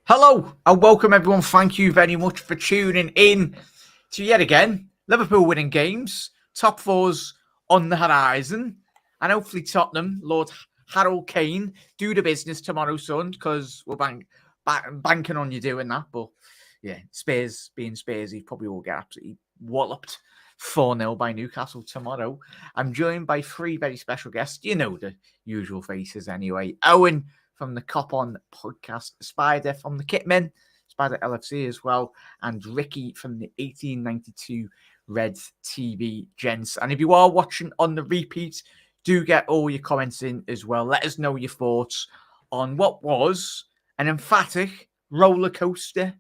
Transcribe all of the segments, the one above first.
Hello and welcome everyone. Thank you very much for tuning in to yet again Liverpool winning games, top fours on the horizon, and hopefully Tottenham, Lord Harold Kane, do the business tomorrow, son, because we're banking on you doing that. But yeah, Spurs being Spurs, he probably will get absolutely walloped 4-0 by Newcastle tomorrow. I'm joined by three very special guests. You know the usual faces anyway. Owen from the Cop On podcast, Spider from the Kitmen, Spider LFC as well, and Ricky from the 1892 Reds TV Gents. And if you are watching on the repeat, do get all your comments in as well. Let us know your thoughts on what was an emphatic roller coaster,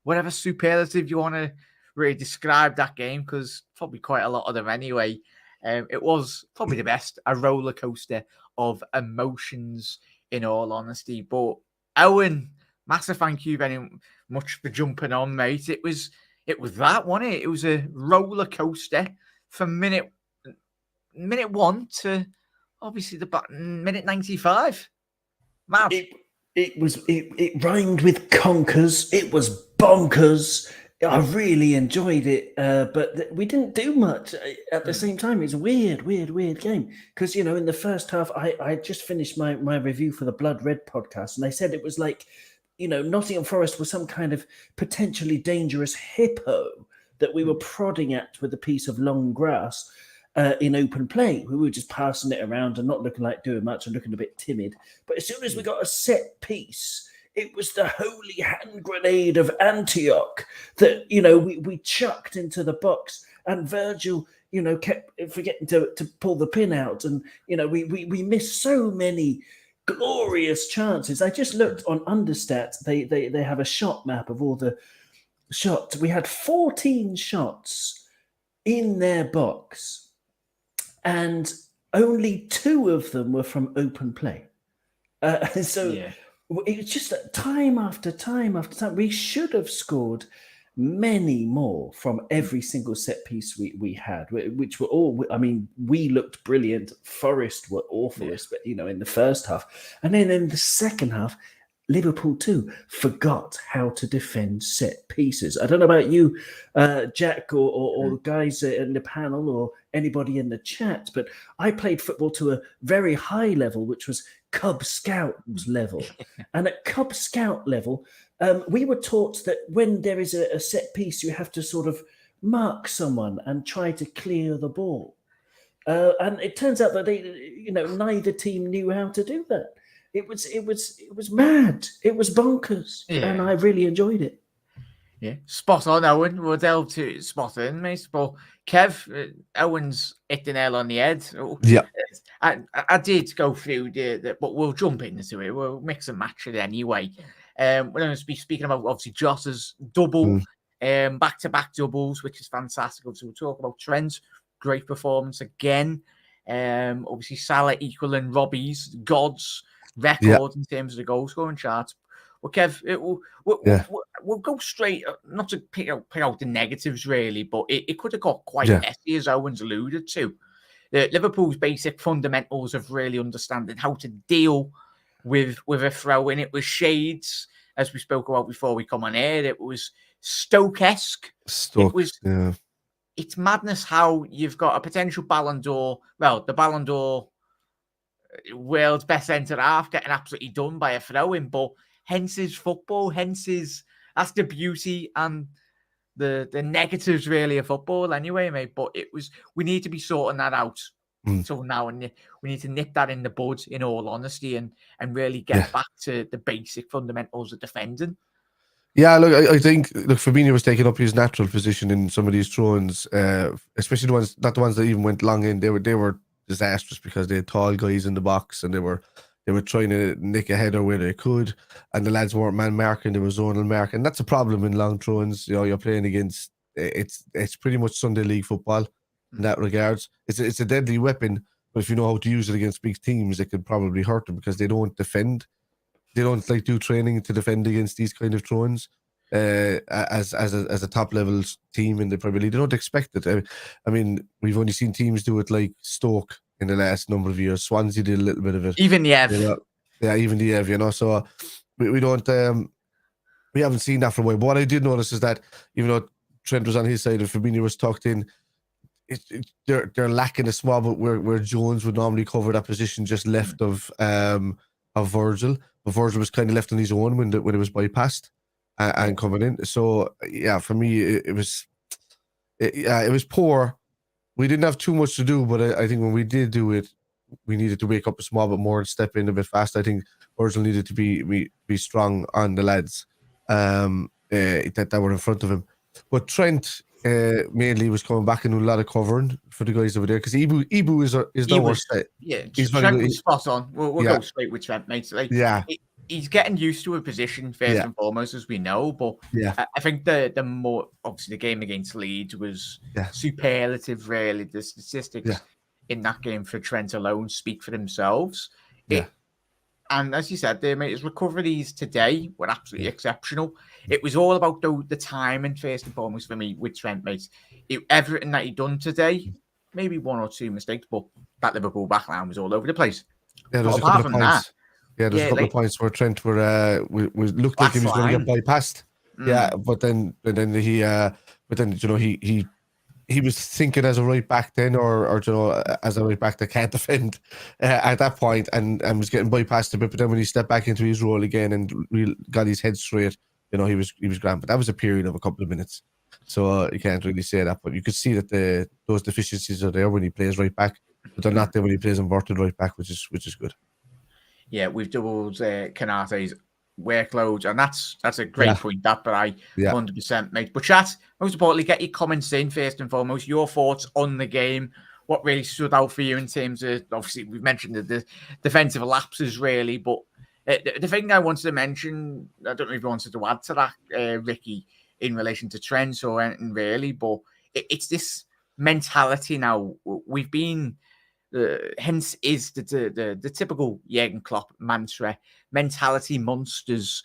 whatever superlative you want to really describe that game, because probably quite a lot of them anyway. It was probably the best, a roller coaster of emotions, in all honesty. But Owen, massive thank you very much for jumping on, mate. It was that, wasn't it? It was a roller coaster from minute one to obviously the minute 95. Mad. It rhymed with conkers. It was bonkers. I really enjoyed it, but we didn't do much at the same time. It's a weird game because, in the first half, I just finished my review for the Blood Red podcast, and they said it was like, Nottingham Forest was some kind of potentially dangerous hippo that we were prodding at with a piece of long grass in open play. We were just passing it around and not looking like doing much and looking a bit timid. But as soon as we got a set piece, it was the holy hand grenade of Antioch that, we chucked into the box, and Virgil, kept forgetting to pull the pin out. And, we missed so many glorious chances. I just looked on Understat. They have a shot map of all the shots. We had 14 shots in their box, and only 2 of them were from open play. Yeah. It was just time after time after time. We should have scored many more from every single set piece we had, which were all, we looked brilliant. Forest were awful, but in the first half. And then in the second half, Liverpool too forgot how to defend set pieces. I don't know about you, Jack, or the guys in the panel or anybody in the chat, but I played football to a very high level, which was Cub Scouts level. And at Cub Scout level, we were taught that when there is a set piece, you have to sort of mark someone and try to clear the ball. And it turns out that neither team knew how to do that. It was mad. It was bonkers, and I really enjoyed it. Yeah, spot on, Owen. We'll delve to spot on, mate. But Kev, Owen's hit the nail on the head. Yeah, I did go through but we'll jump into it. We'll mix and match it anyway. We're going to be speaking about obviously Joss's double, back-to-back doubles, which is fantastic. Obviously, we'll talk about Trent's great performance again. Obviously, Salah equaling Robbie's God's record in terms of the goal scoring charts. Well, Kev, we'll go straight, not to pick out the negatives really, but it could have got quite messy, as Owen's alluded to. Liverpool's basic fundamentals of really understanding how to deal with a throw in. It was shades, as we spoke about before we come on air. It was Stoke-esque. It's madness how you've got a potential Ballon d'Or, the Ballon d'Or world's best centre half getting absolutely done by a throw-in, but hence his football, that's the beauty and the negatives really of football anyway, mate. But we need to be sorting that out. So now, and we need to nip that in the bud, in all honesty, and really get back to the basic fundamentals of defending. Yeah, look, I think Fabinho was taking up his natural position in some of these throw-ins, especially not the ones that even went long in. They were disastrous because they had tall guys in the box and they were trying to nick a header where they could, and the lads weren't man marking, they were zonal marking. That's a problem in long throw-ins. You're playing against, it's pretty much Sunday league football in that regards. It's a deadly weapon, but if you know how to use it against big teams, it could probably hurt them because they don't defend. They don't do training to defend against these kind of throw-ins. As a top level team in the Premier League, they don't expect it. I mean, we've only seen teams do it like Stoke in the last number of years. Swansea did a little bit of it. Even the Ev. Even the Ev, So we don't. we haven't seen that for a while. But what I did notice is that even though Trent was on his side and Fabinho was tucked in, they're lacking a small bit where Jones would normally cover that position just left of Virgil. But Virgil was kind of left on his own when it was bypassed and coming in. So yeah, for me it was poor. We didn't have too much to do, but I think when we did do it, we needed to wake up a small bit more and step in a bit fast. I think Virgil needed to be strong on the lads that were in front of him. But Trent mainly was coming back and doing a lot of covering for the guys over there because Ibu is the worst. Yeah, Trent was spot on. We'll go straight with Trent, mate. Like, he's getting used to a position first and foremost, as we know. But I think the more obviously the game against Leeds was superlative. Really, the statistics in that game for Trent alone speak for themselves. And as you said there, mate, his recoveries today were absolutely exceptional. It was all about the timing, first and foremost, for me with Trent, mate. Everything that he done today, maybe one or two mistakes, but that Liverpool backline was all over the place. Yeah, there's a couple of points. There's a couple of points where Trent looked like he was going to get bypassed. Yeah, but then he was thinking as a right back then, or as a right back that can't defend at that point, and was getting bypassed a bit. But then when he stepped back into his role again and got his head straight, he was grand. But that was a period of a couple of minutes, so you can't really say that. But you could see that those deficiencies are there when he plays right back, but they're not there when he plays inverted right back, which is good. Yeah, we've doubled Canate's workload, and that's a great point. That, but I 100% mate. But chat, most importantly, get your comments in first and foremost. Your thoughts on the game. What really stood out for you in terms of, obviously we've mentioned the defensive lapses really, but the thing I wanted to mention, I don't know if you wanted to add to that, Ricky, in relation to Trent or anything really, but it's this mentality now. We've been. Hence is the typical Jurgen Klopp mantra: mentality monsters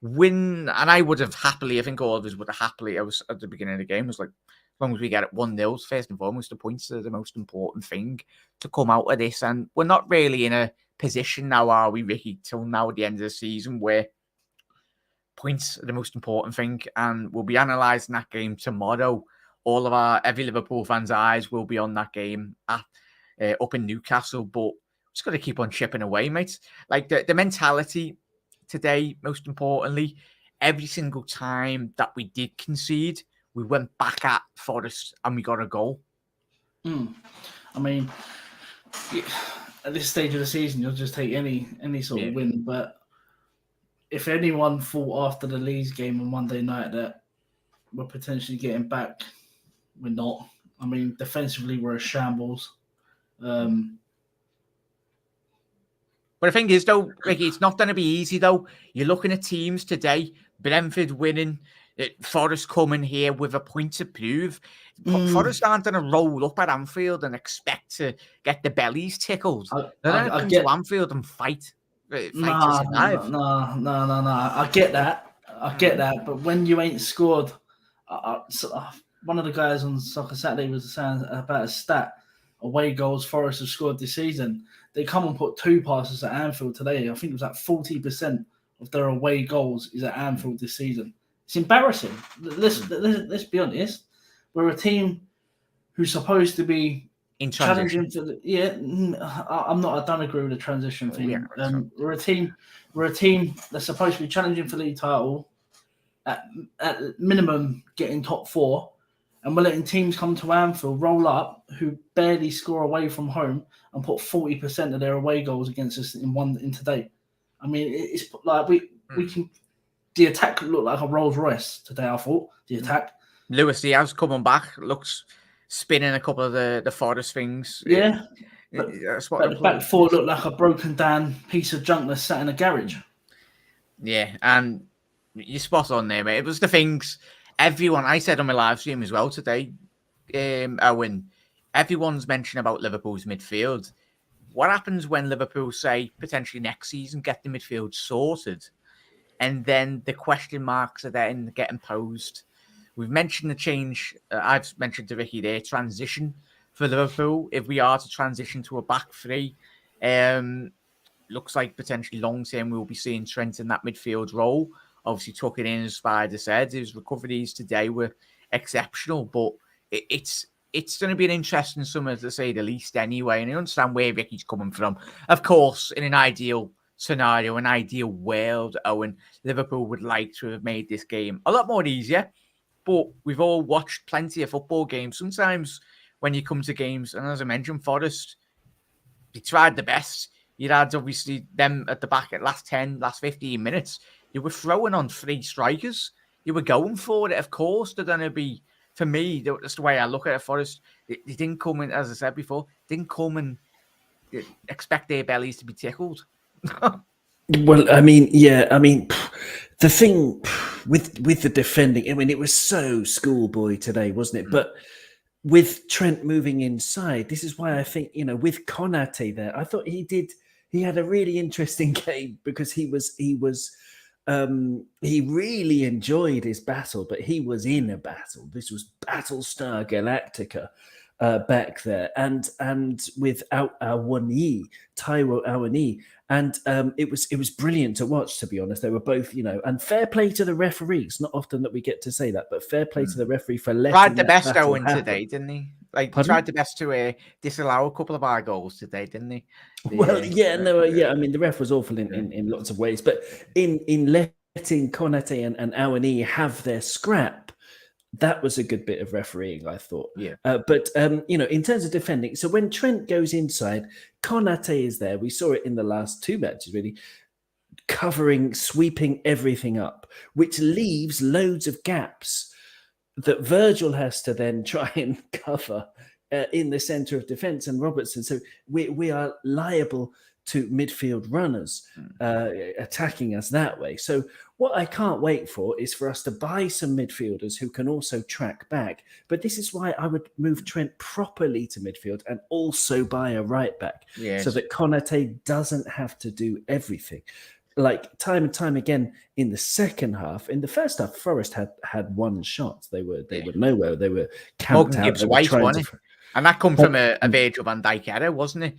win. And I would have happily, I think all of us would have happily, I was at the beginning of the game, was like, as long as we get it 1-0, first and foremost, the points are the most important thing to come out of this. And we're not really in a position now, are we, Ricky, till now at the end of the season, where points are the most important thing. And we'll be analysing that game tomorrow. Every Liverpool fan's eyes will be on that game up in Newcastle, but just got to keep on chipping away, mate. Like the mentality today, most importantly, every single time that we did concede, we went back at Forest and we got a goal. I mean, at this stage of the season, you'll just take any sort of win. But if anyone thought after the Leeds game on Monday night that we're potentially getting back, we're not. I mean, defensively, we're a shambles. But the thing is, though, Ricky, it's not going to be easy, though. You're looking at teams today, Brentford winning, Forest coming here with a point to prove. Forest aren't going to roll up at Anfield and expect to get the bellies tickled. They're going to come to Anfield and fight to survive. No. I get that. But when you ain't scored, one of the guys on Soccer Saturday was saying about a stat. Away goals Forest have scored this season. They come and put 2 passes at Anfield today. I think it was like 40% of their away goals is at Anfield this season. It's embarrassing. Let's be honest. We're a team who's supposed to be challenging for I don't agree with the transition thing. We're a team that's supposed to be challenging for the league title, at minimum getting top 4. And we're letting teams come to Anfield, roll up, who barely score away from home, and put 40% of their away goals against us in today. I mean, it's like we can. The attack looked like a Rolls Royce today. I thought the attack. Luis Diaz coming back, looks spinning a couple of the Forest things. Yeah, but the back 4 looked like a broken down piece of junk that's sat in a garage. Yeah, and you're spot on there, mate. It was the things. Everyone, I said on my live stream as well today, Owen, everyone's mentioning about Liverpool's midfield. What happens when Liverpool, say, potentially next season, get the midfield sorted, and then the question marks are then getting posed? We've mentioned the change, I've mentioned to Ricky there, transition for Liverpool. If we are to transition to a back 3, looks like potentially long-term we'll be seeing Trent in that midfield role. obviously took it in, as Spider said. His recoveries today were exceptional, but it's going to be an interesting summer, to say the least, anyway. And I understand where Ricky's coming from. Of course, in an ideal scenario, an ideal world, Owen, Liverpool would like to have made this game a lot more easier. But we've all watched plenty of football games. Sometimes when you come to games, and as I mentioned, Forest, they tried the best. You had obviously them at the back at last 15 minutes. You were throwing on 3 strikers. You were going for it. Of course, they're going to be, for me, that's the way I look at it, Forest. They didn't come in, as I said before, didn't come and expect their bellies to be tickled. Well, I mean, the thing with the defending, I mean, it was so schoolboy today, wasn't it? But with Trent moving inside, this is why I think, with Konate there, I thought he had a really interesting game, because he really enjoyed his battle, but he was in a battle. This was Battlestar Galactica back there, and with Taiwo Awani, and it was brilliant to watch. To be honest, they were both, and fair play to the referees. Not often that we get to say that, but fair play to the referee for letting tried the that best battle Owen happen. today, didn't he? Like, Pardon? tried the best to disallow a couple of our goals today, didn't he? Well, yeah, no, yeah. I mean, the ref was awful in lots of ways, but in letting Konate and Awani have their scrap, that was a good bit of refereeing, I thought. Yeah. But in terms of defending, so when Trent goes inside, Konate is there. We saw it in the last 2 matches, really, covering, sweeping everything up, which leaves loads of gaps that Virgil has to then try and cover in the centre of defence, and Robertson. So we are liable to midfield runners attacking us that way. So what I can't wait for is for us to buy some midfielders who can also track back. But this is why I would move Trent properly to midfield and also buy a right back, so that Konate doesn't have to do everything. Like time and time again in the second half. In the first half, Forest had 1 shot. They were nowhere. They were camped out. They were trying to... And that come from a Virgil van Dijk error, wasn't it?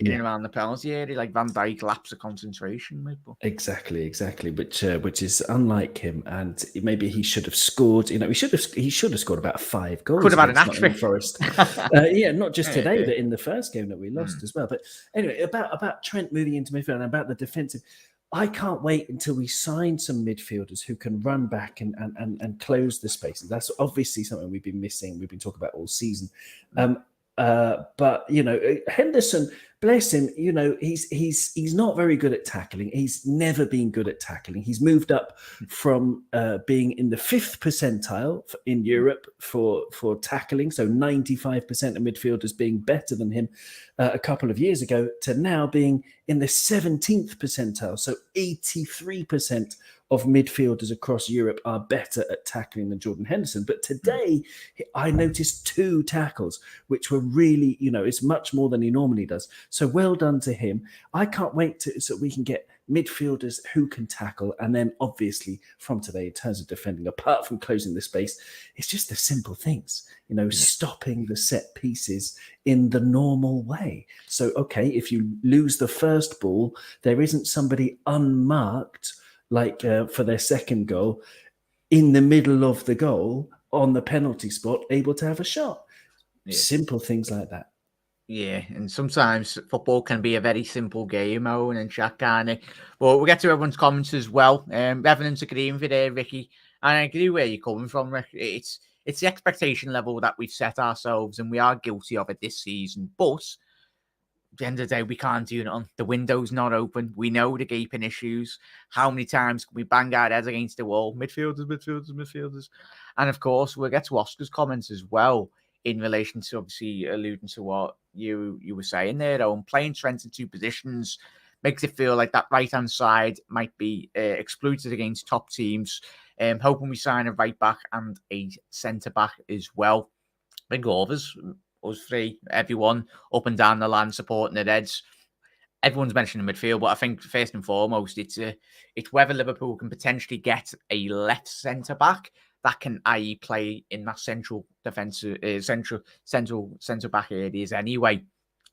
In and around the penalty area, like Van Dijk lapse of concentration. Exactly. Which is unlike him, and maybe he should have scored. He should have scored about 5 goals. Could have had an hat-trick. Forest. Not just today, but in the first game that we lost as well. But anyway, about Trent moving into midfield and about the defensive. I can't wait until we sign some midfielders who can run back and close the spaces. That's obviously something we've been missing. We've been talking about all season. But Henderson, bless him, he's not very good at tackling. He's never been good at tackling. He's moved up from being in the 5th percentile in Europe for tackling, so 95% of midfielders being better than him a couple of years ago, to now being in the 17th percentile, so 83% of midfielders across Europe are better at tackling than Jordan Henderson. But today, I noticed 2 tackles, which were really, it's much more than he normally does. So well done to him. I can't wait so we can get midfielders who can tackle. And then obviously from today, in terms of defending, apart from closing the space, it's just the simple things, stopping the set pieces in the normal way. So, okay, if you lose the first ball, there isn't somebody unmarked like for their second goal, in the middle of the goal on the penalty spot, able to have a shot. Yeah. Simple things like that. Yeah, and sometimes football can be a very simple game, Owen and Shaq, can't it? But we'll get to everyone's comments as well. Evidence agreeing with you there, Ricky. And I agree where you're coming from, Rick. It's the expectation level that we've set ourselves, and we are guilty of it this season. But at the end of the day, we can't do nothing. The window's not open. We know the gaping issues. How many times can we bang our heads against the wall? Midfielders. And of course, we'll get to Oscar's comments as well in relation to obviously alluding to what you were saying there, though. And playing Trent in 2 positions makes it feel like that right-hand side might be exploited against top teams. Hoping we sign a right-back and a centre-back as well. Big overs. Us 3, everyone up and down the land supporting the Reds. Everyone's mentioning midfield, but I think first and foremost, it's whether Liverpool can potentially get a left centre back that can, i.e., play in that central defensive, central back areas anyway.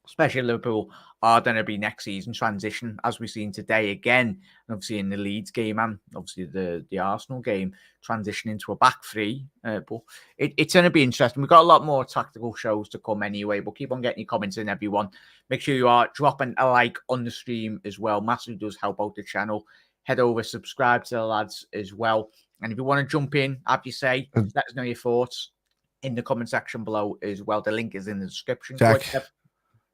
especially Liverpool, are going to be next season transition, as we've seen today again, and obviously in the Leeds game and obviously the Arsenal game, transition into a back three. But it's going to be interesting. We've got a lot more tactical shows to come anyway, but keep on getting your comments in, everyone. Make sure you are dropping a like on the stream as well. Massively does help out the channel. Head over, subscribe to the lads as well. And if you want to jump in, have you say, let us know your thoughts in the comment section below as well. The link is in the description. Jack.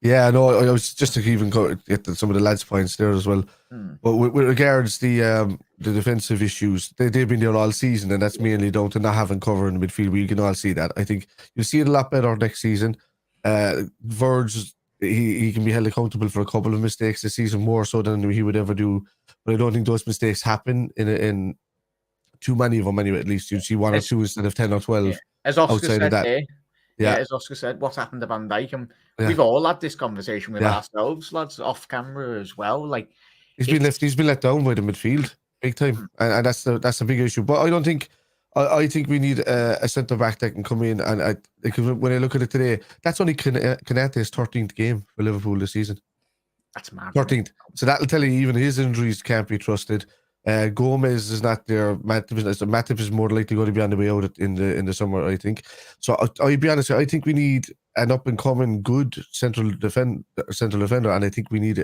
Yeah, no, I was just to even get to some of the lads' points there as well. But with regards the defensive issues, they've been there all season, and that's mainly down to not having cover in the midfield. We can all see that. I think you'll see it a lot better next season. Verge, he can be held accountable for a couple of mistakes this season, more so than he would ever do. But I don't think those mistakes happen in too many of them anyway. At least you'd see one or two instead of 10 or 12. Yeah. As Oscar outside said of that. Yeah, as Oscar said, what's happened to Van Dijk? And Yeah. we've all had this conversation with ourselves, lads, off camera as well. Like he's been let down by the midfield big time, and that's a big issue. But I don't think I think we need a centre back that can come in, and when I look at it today, that's only Konaté's 13th game for Liverpool this season. That's mad. 13th. So that'll tell you even his injuries can't be trusted. Gomez is not there. Matip is more likely going to be on the way out in the summer, I think. So I'll be honest, I think we need an up and coming good central defender, and I think we need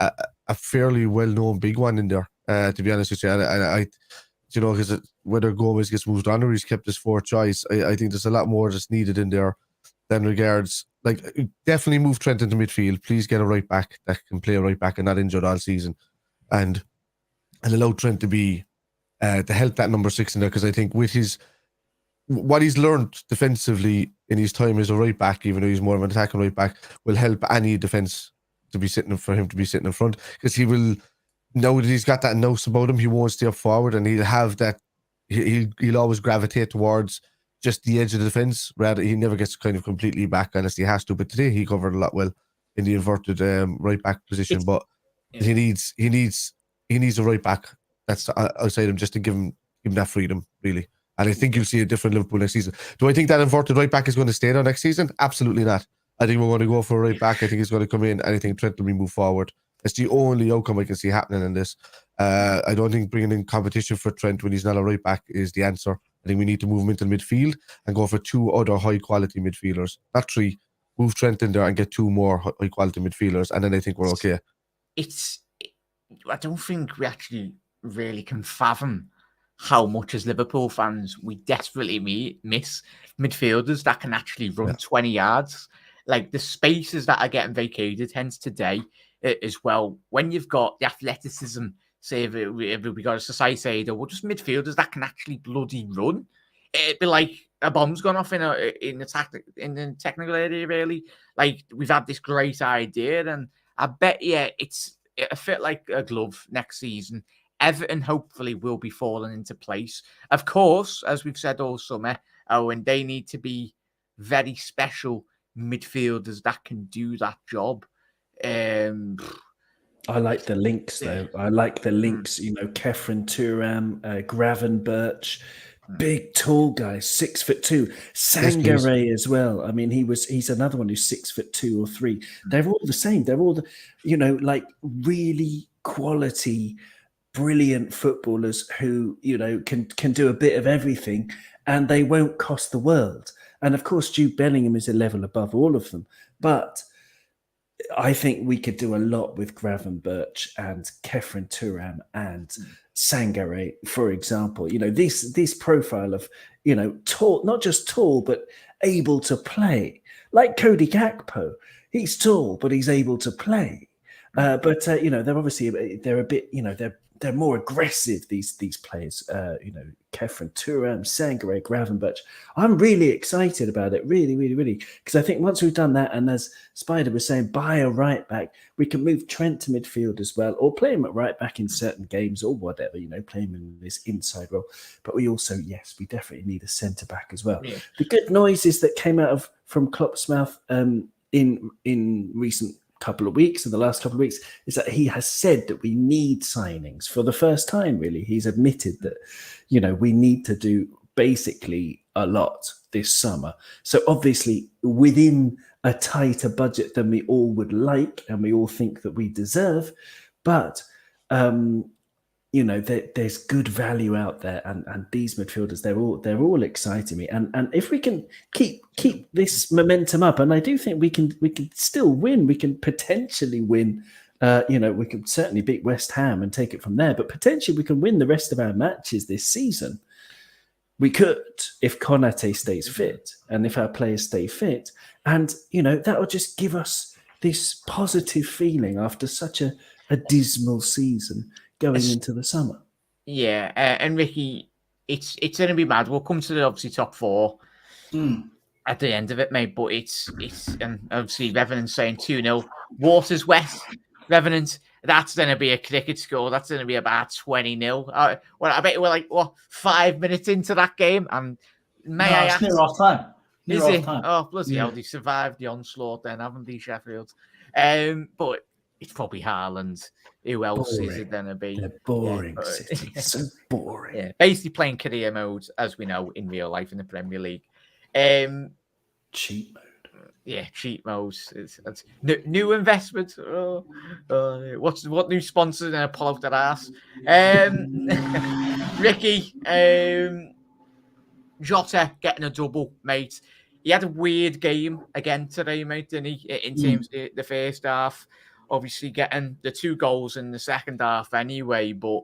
a fairly well known big one in there. To be honest with you, and I you know, because whether Gomez gets moved on or he's kept his fourth choice, I think there's a lot more that's needed in there than regards. Like, definitely move Trent into midfield. Please get a right back that can play a right back and not injured all season, and allow Trent to be to help that number 6 in there, because I think with what he's learned defensively in his time as a right back, even though he's more of an attacking right back, will help any defense to be sitting in front, because he will, now that he's got that nous about him, he won't stay up forward, and he'll have that. He'll always gravitate towards just the edge of the defense. Rather, he never gets kind of completely back unless he has to. But today he covered a lot well in the inverted right back position. But he needs a right back that's outside him, just to give him that freedom, really. And I think you'll see a different Liverpool next season. Do I think that inverted right back is going to stay there next season? Absolutely not. I think we're going to go for a right back. I think he's going to come in, and I think Trent will be moved forward. That's the only outcome I can see happening in this. I don't think bringing in competition for Trent when he's not a right back is the answer. I think we need to move him into the midfield and go for 2 other high-quality midfielders. Not 3. Move Trent in there and get 2 more high-quality midfielders, and then I think we're okay. I don't think we actually really can fathom how much as Liverpool fans we desperately miss midfielders that can actually run 20 yards. Like the spaces that are getting vacated, hence today as well. When you've got the athleticism, say if we got a society, or just midfielders that can actually bloody run, it'd be like a bomb's gone off in the technical area, really. Like, we've had this great idea, and I bet it's a fit like a glove next season. Everton hopefully will be falling into place. Of course, as we've said all summer, and they need to be very special midfielders that can do that job. I like the links, though. I like the links. You know, Kefren Turam, Gravenberch, big tall guys, 6'2". Sangare as well. I mean, he's another one who's 6'2" or 3. They're all the same. They're all like really quality, brilliant footballers who can do a bit of everything, and they won't cost the world. And of course, Jude Bellingham is a level above all of them, but I think we could do a lot with Gravenberch and Kefren Turam and Sangare, for example. This profile of, tall, not just tall, but able to play. Like Cody Gakpo. He's tall, but he's able to play. But they're obviously, they're a bit, they're more aggressive, these players, Kefren Turam, Sangare, Gravenberch. I'm really excited about it, really, really, really, because I think once we've done that, and as Spider was saying, buy a right back, we can move Trent to midfield as well, or play him at right back in certain games or whatever, play him in this inside role. But we also, we definitely need a centre back as well. Yeah. The good noises that came out from Klopp's mouth in recent couple of weeks, in the last couple of weeks, is that he has said that we need signings for the first time. Really, he's admitted that we need to do basically a lot this summer. So obviously within a tighter budget than we all would like and we all think that we deserve. But there's good value out there, and these midfielders, they're all exciting me. And if we can keep this momentum up, and I do think we can still win. We can potentially win. We can certainly beat West Ham and take it from there. But potentially we can win the rest of our matches this season. We could if Konate stays fit and if our players stay fit, and that will just give us this positive feeling after such a dismal season going into the summer. Yeah, and Ricky, it's going to be mad. We'll come to the obviously top 4 at the end of it, mate. But it's and obviously Revenant saying 2-0. Water's wet. Revenant. That's going to be a cricket score. That's going to be about 20-0. Well, I bet we're like 5 minutes into that game. And I ask, near half time. Is it? Oh, bloody hell! They survived the onslaught, then, haven't they, Sheffield? But it's probably Haaland. Who else is it going to be? They're boring, City. So boring. Yeah, basically playing career mode, as we know, in real life in the Premier League. Cheat mode. Yeah, cheat mode. It's new investment. What new sponsors going to pull out their ass? Ricky, Jota getting a double, mate. He had a weird game again today, mate, didn't he? In terms of the first half. Obviously getting the 2 goals in the second half anyway, but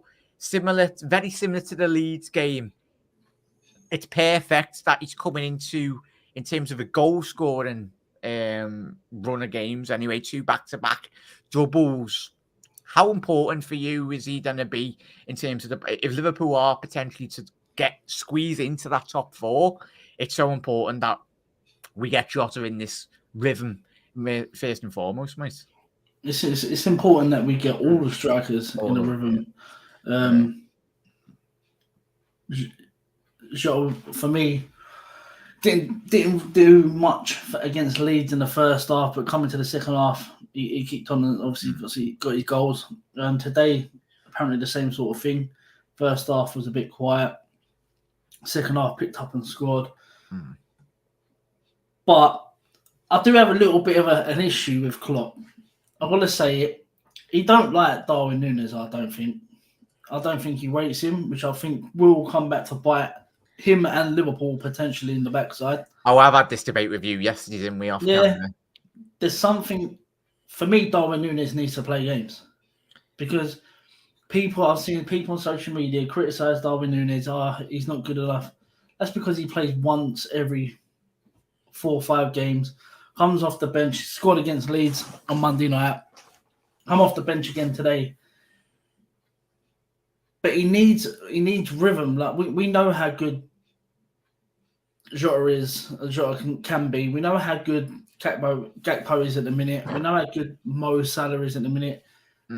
very similar to the Leeds game. It's perfect that he's coming into, in terms of a goal scoring run of games anyway, 2 back-to-back doubles. How important for you is he going to be in terms of if Liverpool are potentially to squeeze into that top 4? It's so important that we get Jota in this rhythm first and foremost, mate. It's important that we get all the strikers in a rhythm. Jota, for me, didn't do much against Leeds in the first half, but coming to the second half, he kicked on and obviously got his goals. Today, apparently the same sort of thing. First half was a bit quiet. Second half picked up and scored. But I do have a little bit of an issue with Klopp. I want to say it. He don't like Darwin Núñez, I don't think. I don't think he rates him, which I think will come back to bite him and Liverpool potentially in the backside. Oh, I've had this debate with you yesterday, didn't we? There's something... For me, Darwin Núñez needs to play games. Because I've seen people on social media criticise Darwin Núñez. He's not good enough. That's because he plays once every 4 or 5 games. Comes off the bench, scored against Leeds on Monday night. I'm off the bench again today. But he needs rhythm. Like we know how good Jota can be. We know how good Gakpo is at the minute. We know how good Mo Salah is at the minute.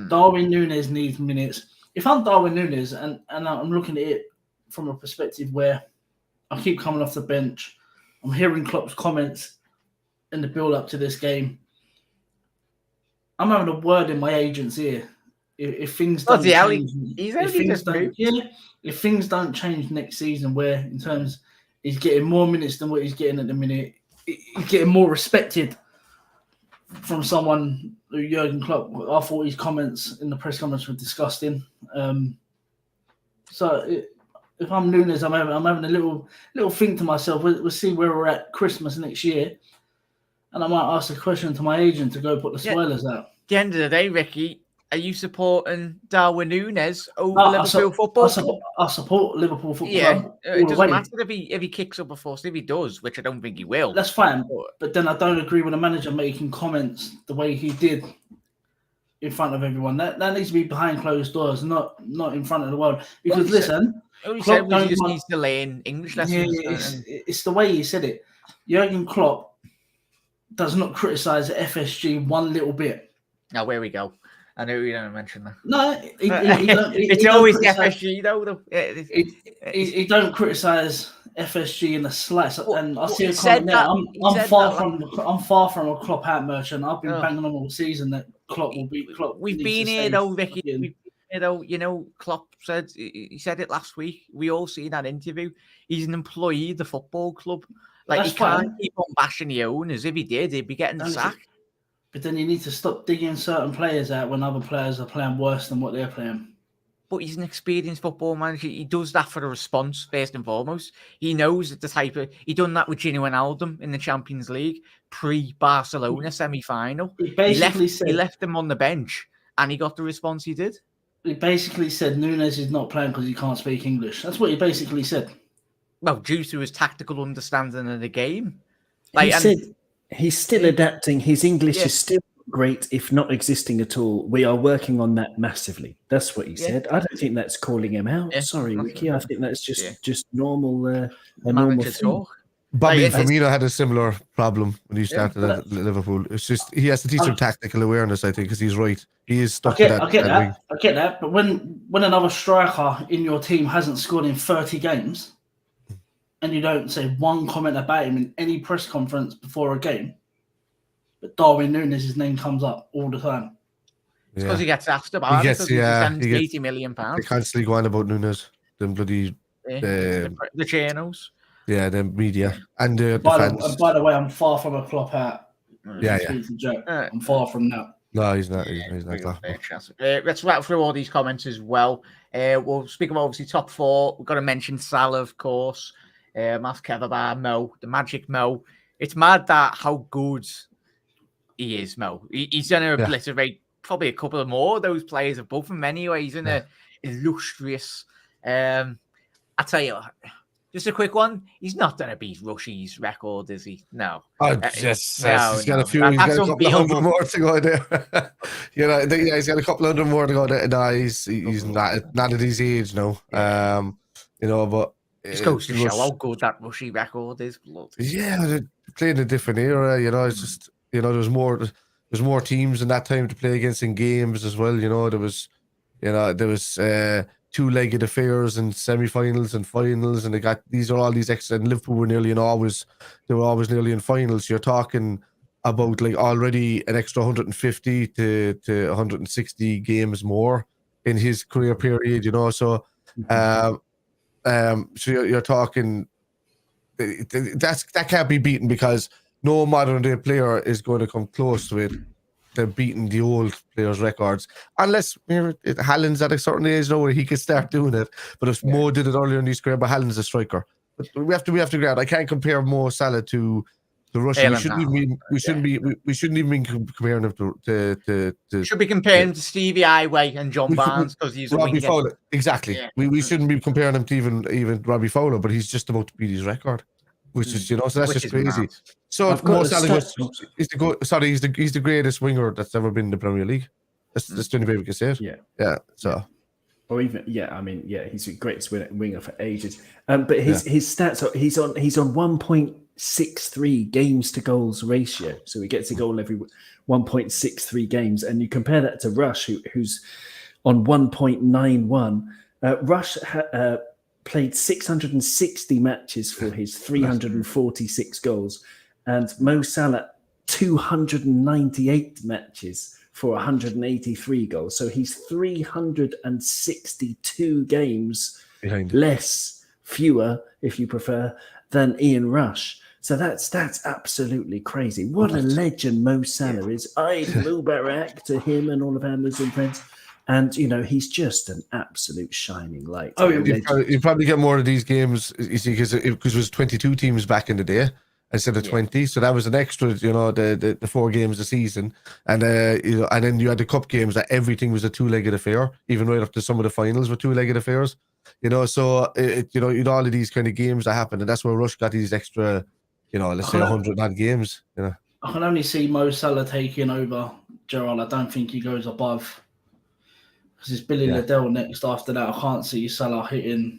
Darwin Núñez needs minutes. If I'm Darwin Núñez and I'm looking at it from a perspective where I keep coming off the bench, I'm hearing Klopp's comments in the build-up to this game, I'm having a word in my agent's ear. If things don't change, if things don't change next season, where in terms he's getting more minutes than what he's getting at the minute, he's getting more respected from someone who Jurgen Klopp. I thought his comments in the press conference were disgusting. So if I'm Núñez, I'm having a little think to myself. We'll see where we're at Christmas next year. And I might ask a question to my agent to go put the spoilers out. At the end of the day, Ricky, are you supporting Darwin Núñez over Liverpool football? I support Liverpool football. Yeah, it doesn't matter if he kicks up a fuss. If he does, which I don't think he will. That's fine. But then I don't agree with the manager making comments the way he did in front of everyone. That needs to be behind closed doors, not in front of the world. Because listen, he said he just needs to learn English lessons. Yeah, it's the way he said it. Jurgen Klopp does not criticise FSG one little bit. Now, where we go. I know you don't mention that. No, it's always FSG though. He don't criticise FSG in the slice. And I see a comment now. I'm far from a Klopp hat merchant. I've been banging on all season that Klopp will beat Klopp. We've been here though, Vicky. We've been here though. You know, Klopp said it last week. We all see that interview. He's an employee of the football club. Like, That's he can't fine. keep on bashing the owners. If he did, he'd be getting Only sacked. But then you need to stop digging certain players out when other players are playing worse than what they're playing. But he's an experienced football manager. He does that for the response, first and foremost. He knows that the type of... He done that with Gino Wijnaldum in the Champions League, pre-Barcelona semi-final. He basically He left him on the bench, and he got the response he did. He basically said Nunes is not playing because he can't speak English. That's what he basically said. Well, due to his tactical understanding of the game. He said he's still adapting. His English is still great, if not existing at all. We are working on that massively. That's what he said. I don't think that's calling him out. Sorry, Ricky. I think that's just normal. A normal talk. Bobby Firmino had a similar problem when he started at Liverpool. It's just he has to teach him tactical awareness, I think, because he's right. He is stuck to that. I get that. But when another striker in your team hasn't scored in 30 games, and you don't say one comment about him in any press conference before a game, but Darwin Nunes' name comes up all the time. It's because he gets asked about it. He gets £80 million. They constantly go on about Nunes. Them bloody the channels. Yeah, the media and the fans. By the way, I'm far from a Klopp out. Yeah. I'm far from that. No, he's not. He's not. Let's wrap through all these comments as well. We'll speak about obviously top four. We've got to mention Salah, of course. Math Kevabar, Mo, the Magic Mo. It's mad that how good he is, Mo. He's going to obliterate probably a couple of more of those players above him anyway. He's in a illustrious. I tell you what, just a quick one. He's not going to beat Rushy's record, is he? No. He's got a few. He's got a couple of hundred more to go there. He's got a couple of hundred more to go there. No, he's not at his age now. But it goes to show how good that Rushy record is. Blood. Yeah, they're playing a different era. It's just there's more teams in that time to play against in games as well. There was two-legged affairs and semi-finals and finals, and these are all these extra. And Liverpool were always nearly in finals. You're talking about like already an extra 150 to 160 games more in his career period. So you're talking that can't be beaten, because no modern day player is going to come close to it. They're beating the old players' records, unless Haaland's at a certain age now where he could start doing it. But if Mo did it earlier in his career, but Haaland's a striker. But we have to grab. I can't compare Mo Salah to Russia. We shouldn't even be comparing him to should be comparing to Stevie Highway and John Barnes, because he's Robbie Fowler. Exactly. Yeah. We shouldn't be comparing him to even Robbie Fowler, but he's just about to beat his record. Which is, so that's just crazy. Mad. So Mo Salah he's the greatest winger that's ever been in the Premier League. That's the only way we can say it. Yeah. So, or even he's the greatest winger for ages. But his stats are he's on 1.63 games to goals ratio. So he gets a goal every 1.63 games, and you compare that to Rush, who's on 1.91. Rush played 660 matches for his 346 goals, and Mo Salah 298 matches for 183 goals. So he's 362 games fewer, if you prefer, than Ian Rush. So that's absolutely crazy. What a legend Mo Salah is. Eid Mubarak to him and all of our Muslim friends. And, he's just an absolute shining light. Oh, you probably get more of these games, you see, because it was 22 teams back in the day instead of 20. So that was an extra, the 4 games a season. And, and then you had the cup games that everything was a two-legged affair, even right up to some of the finals were two-legged affairs. So, all of these kind of games that happen. And that's where Rush got these extra, let's say 100 odd games. I can only see Mo Salah taking over Gerrard. I don't think he goes above. Because it's Billy Liddell next after that. I can't see Salah hitting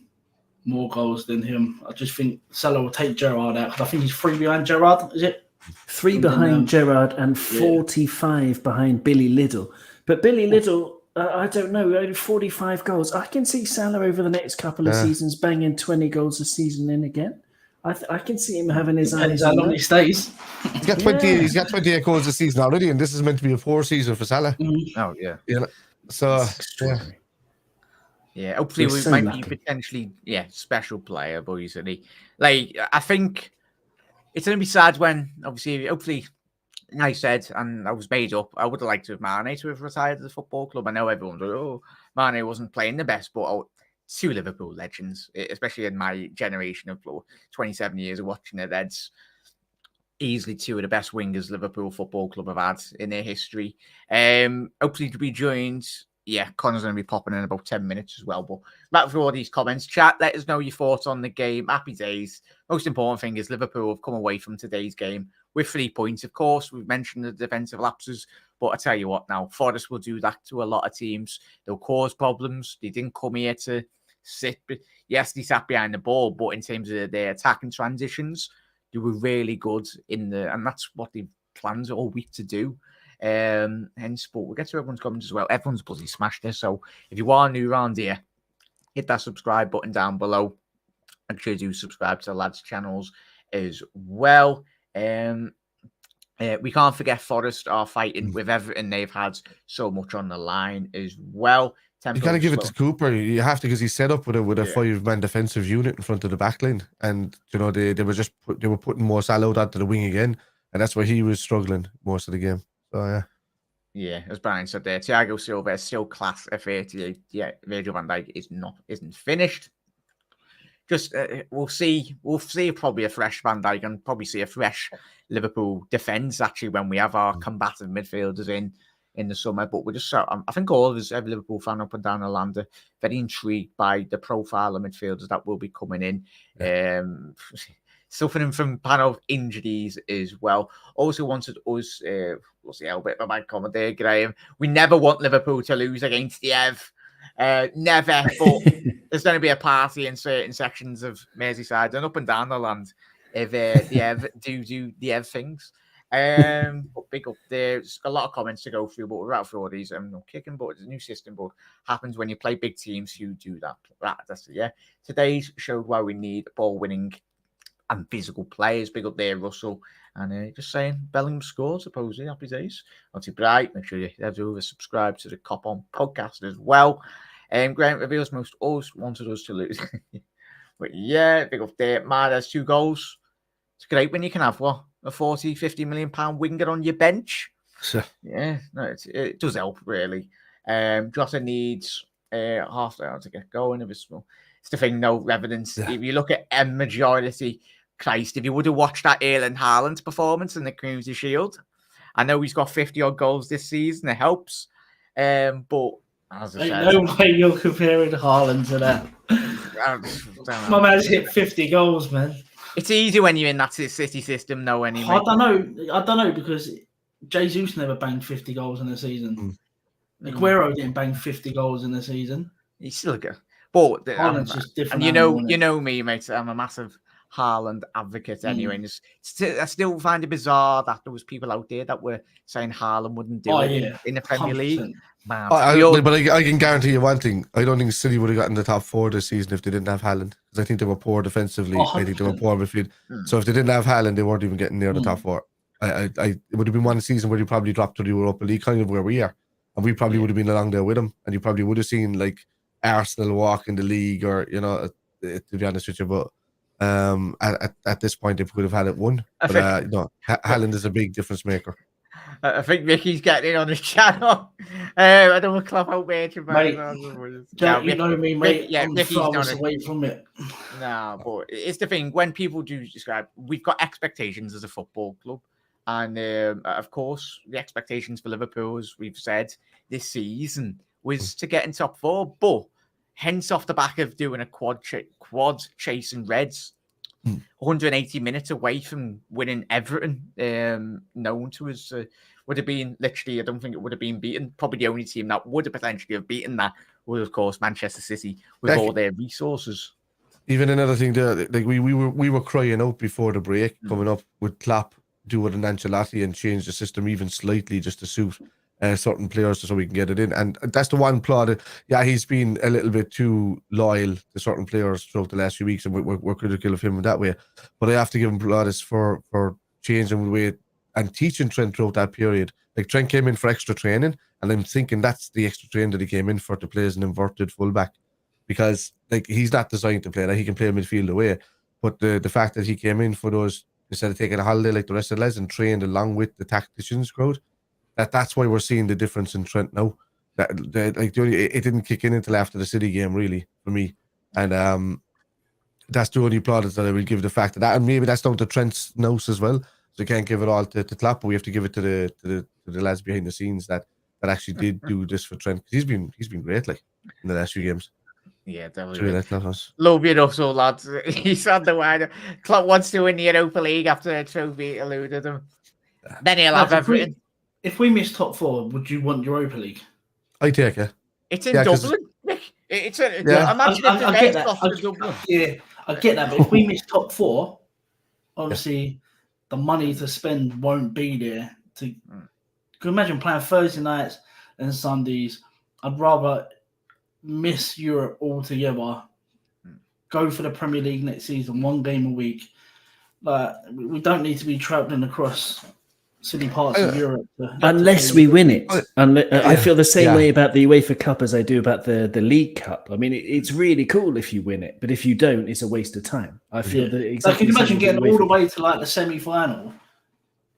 more goals than him. I just think Salah will take Gerrard out, because I think he's 3 behind Gerrard, is it? 3 behind Gerrard and 45 behind Billy Liddell. But Billy Liddell, I don't know, only 45 goals. I can see Salah over the next couple of seasons banging 20 goals a season in again. I can see him having his eyes on how long he stays. He's got 28 goals a season already, and this is meant to be a 4 season for Salah. Oh, yeah. So, hopefully we might be potentially, special player, boys. And I think it's going to be sad when, obviously, hopefully, like I said, and I was made up, I would have liked to have Mane to have retired at the football club. I know everyone's like, oh, Mane wasn't playing the best, but two Liverpool legends, especially in my generation of 27 years of watching the Reds. Easily two of the best wingers Liverpool Football Club have had in their history. Hopefully to be joined. Yeah, Connor's going to be popping in about 10 minutes as well. But back for all these comments. Chat, let us know your thoughts on the game. Happy days. Most important thing is Liverpool have come away from today's game with 3 points. Of course, we've mentioned the defensive lapses, but I tell you what now, Forest will do that to a lot of teams. They'll cause problems. They didn't come here to sit. Yes, they sat behind the ball, but in terms of their attacking transitions, they were really good and that's what they planned all week to do. Hence, but we'll get to everyone's comments as well. Everyone's bloody smashed this. So if you are new around here, hit that subscribe button down below. Make sure you do subscribe to the lads' channels as well. We can't forget Forest are fighting with Everton. They've had so much on the line as well. You got to give it to Cooper. You have to, because he's set up with a 5-man defensive unit in front of the back line, and they were putting Mo Salah out to the wing again, and that's where he was struggling most of the game. So yeah, as Brian said there, Thiago Silva is still class at 38. Yeah, Virgil van Dijk isn't finished. Just we'll see probably a fresh Van Dijk and probably see a fresh Liverpool defence actually when we have our combative midfielders in the summer. But we're just I think all of us, every Liverpool fan up and down the land, are very intrigued by the profile of midfielders that will be coming in. Yeah. Suffering from panel injuries as well. Also wanted us, we'll see how bit of a bad comment there, Graham. We never want Liverpool to lose against the Ev. Never, but there's going to be a party in certain sections of Merseyside and up and down the land if the Ev do the Ev things. But big up there. There's a lot of comments to go through, but we're out for all these. No kicking, but it's a new system, but happens when you play big teams who do that. That's it, yeah. Today's showed why we need ball winning and physical players. Big up there, Russell. And just saying, Bellingham scored, supposedly. Happy days. Not too bright. Make sure you have to subscribe to the Cop On podcast as well. Graham reveals most always wanted us to lose. But yeah, big up there. Has 2 goals. It's great when you can have a 40, 50 million pound winger on your bench. Sure. Yeah, no, it does help really. Jota needs half an hour to get going. It's the thing, no evidence. Yeah. If you look at a majority, Christ, if you would have watched that Erling Haaland performance in the Community Shield, I know he's got 50 odd goals this season. It helps, but as I said, no way you're comparing Haaland to that. My man's hit 50 goals, man. It's easy when you're in that City system, though. Anyway, I don't know because Jesus never banged 50 goals in a season. Aguero didn't bang 50 goals in a season. He's still good, but Haaland's just different. And you know me, mate. I'm a massive Haaland advocate anyway. And I still find it bizarre that there was people out there that were saying Haaland wouldn't do it in the Premier 100%. League. Man, but I can guarantee you one thing. I don't think City would have gotten the top 4 this season if they didn't have Haaland. Because I think they were poor defensively. 100%. I think they were poor midfield. So if they didn't have Haaland, they weren't even getting near the top 4. It would have been one season where they probably dropped to the Europa League, kind of where we are. And we probably would have been along there with them. And you probably would have seen like Arsenal walk in the league or, to be honest with you. But at this point, they would have had it won. But Haaland is a big difference maker. I think Mickey's getting in on his channel. I don't want to clap out mate. You know me, mate. Yeah, Mickey's not away from it. No, but it's the thing. When people do describe, we've got expectations as a football club. And of course, the expectations for Liverpool, as we've said, this season was to get in top 4. But hence off the back of doing a quad chasing Reds, 180 minutes away from winning Everton, known to us, would have been literally, I don't think it would have been beaten. Probably the only team that would have potentially have beaten that was, of course, Manchester City with all their resources. Even another thing there, like we were crying out before the break, coming up with Klopp, do it in Ancelotti and change the system even slightly just to suit certain players so we can get it in. And that's the one plot. Yeah, he's been a little bit too loyal to certain players throughout the last few weeks, and we're critical of him in that way. But I have to give him plaudits for changing the way and teaching Trent throughout that period. Like Trent came in for extra training, and I'm thinking that's the extra training that he came in for, to play as an inverted fullback, because like he's not designed to play that. He can play midfield away, but the fact that he came in for those instead of taking a holiday like the rest of the lads and trained along with the tacticians crowd. That's why we're seeing the difference in Trent now. It didn't kick in until after the City game, really, for me. And that's the only plaudits that I will give the fact of that. And maybe that's down to Trent's nose as well. So you can't give it all to Klopp, but we have to give it to the lads behind the scenes that actually did do this for Trent. He's been great, like, in the last few games. Yeah, definitely. Really like that. Love you enough, so lads. He's on the wide. Klopp wants to win the Europa League after the trophy eluded him. Then he'll have everything. If we miss top 4, would you want Europa League? I take it. It's in Dublin, Nick. Imagine if I the get base that. lost to Dublin. Yeah, I get that. But if we miss top 4, obviously the money to spend won't be there. Can you imagine playing Thursday nights and Sundays? I'd rather miss Europe altogether. Go for the Premier League next season, 1 game a week. Like, we don't need to be travelling across city parts of Europe. Unless we win it. I feel the same way about the UEFA Cup as I do about the League Cup. I mean, it's really cool if you win it, but if you don't, it's a waste of time. I feel that exactly. Can you imagine getting all the way to like the semi-final?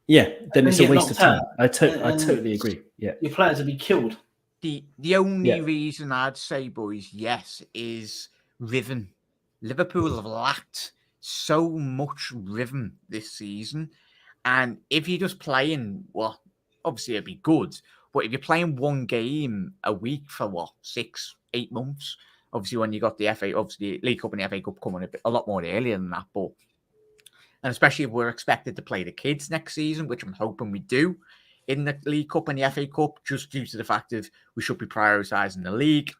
Yeah, then it's a waste of time. I totally agree. Yeah, your players will be killed. The only reason I'd say, boys, yes, is rhythm. Liverpool have lacked so much rhythm this season. And if you're just playing, well, obviously it'd be good. But if you're playing 1 game a week for 6-8 months, obviously when you got the League Cup and the FA Cup coming a lot more earlier than that. And especially if we're expected to play the kids next season, which I'm hoping we do in the League Cup and the FA Cup, just due to the fact that we should be prioritising the league.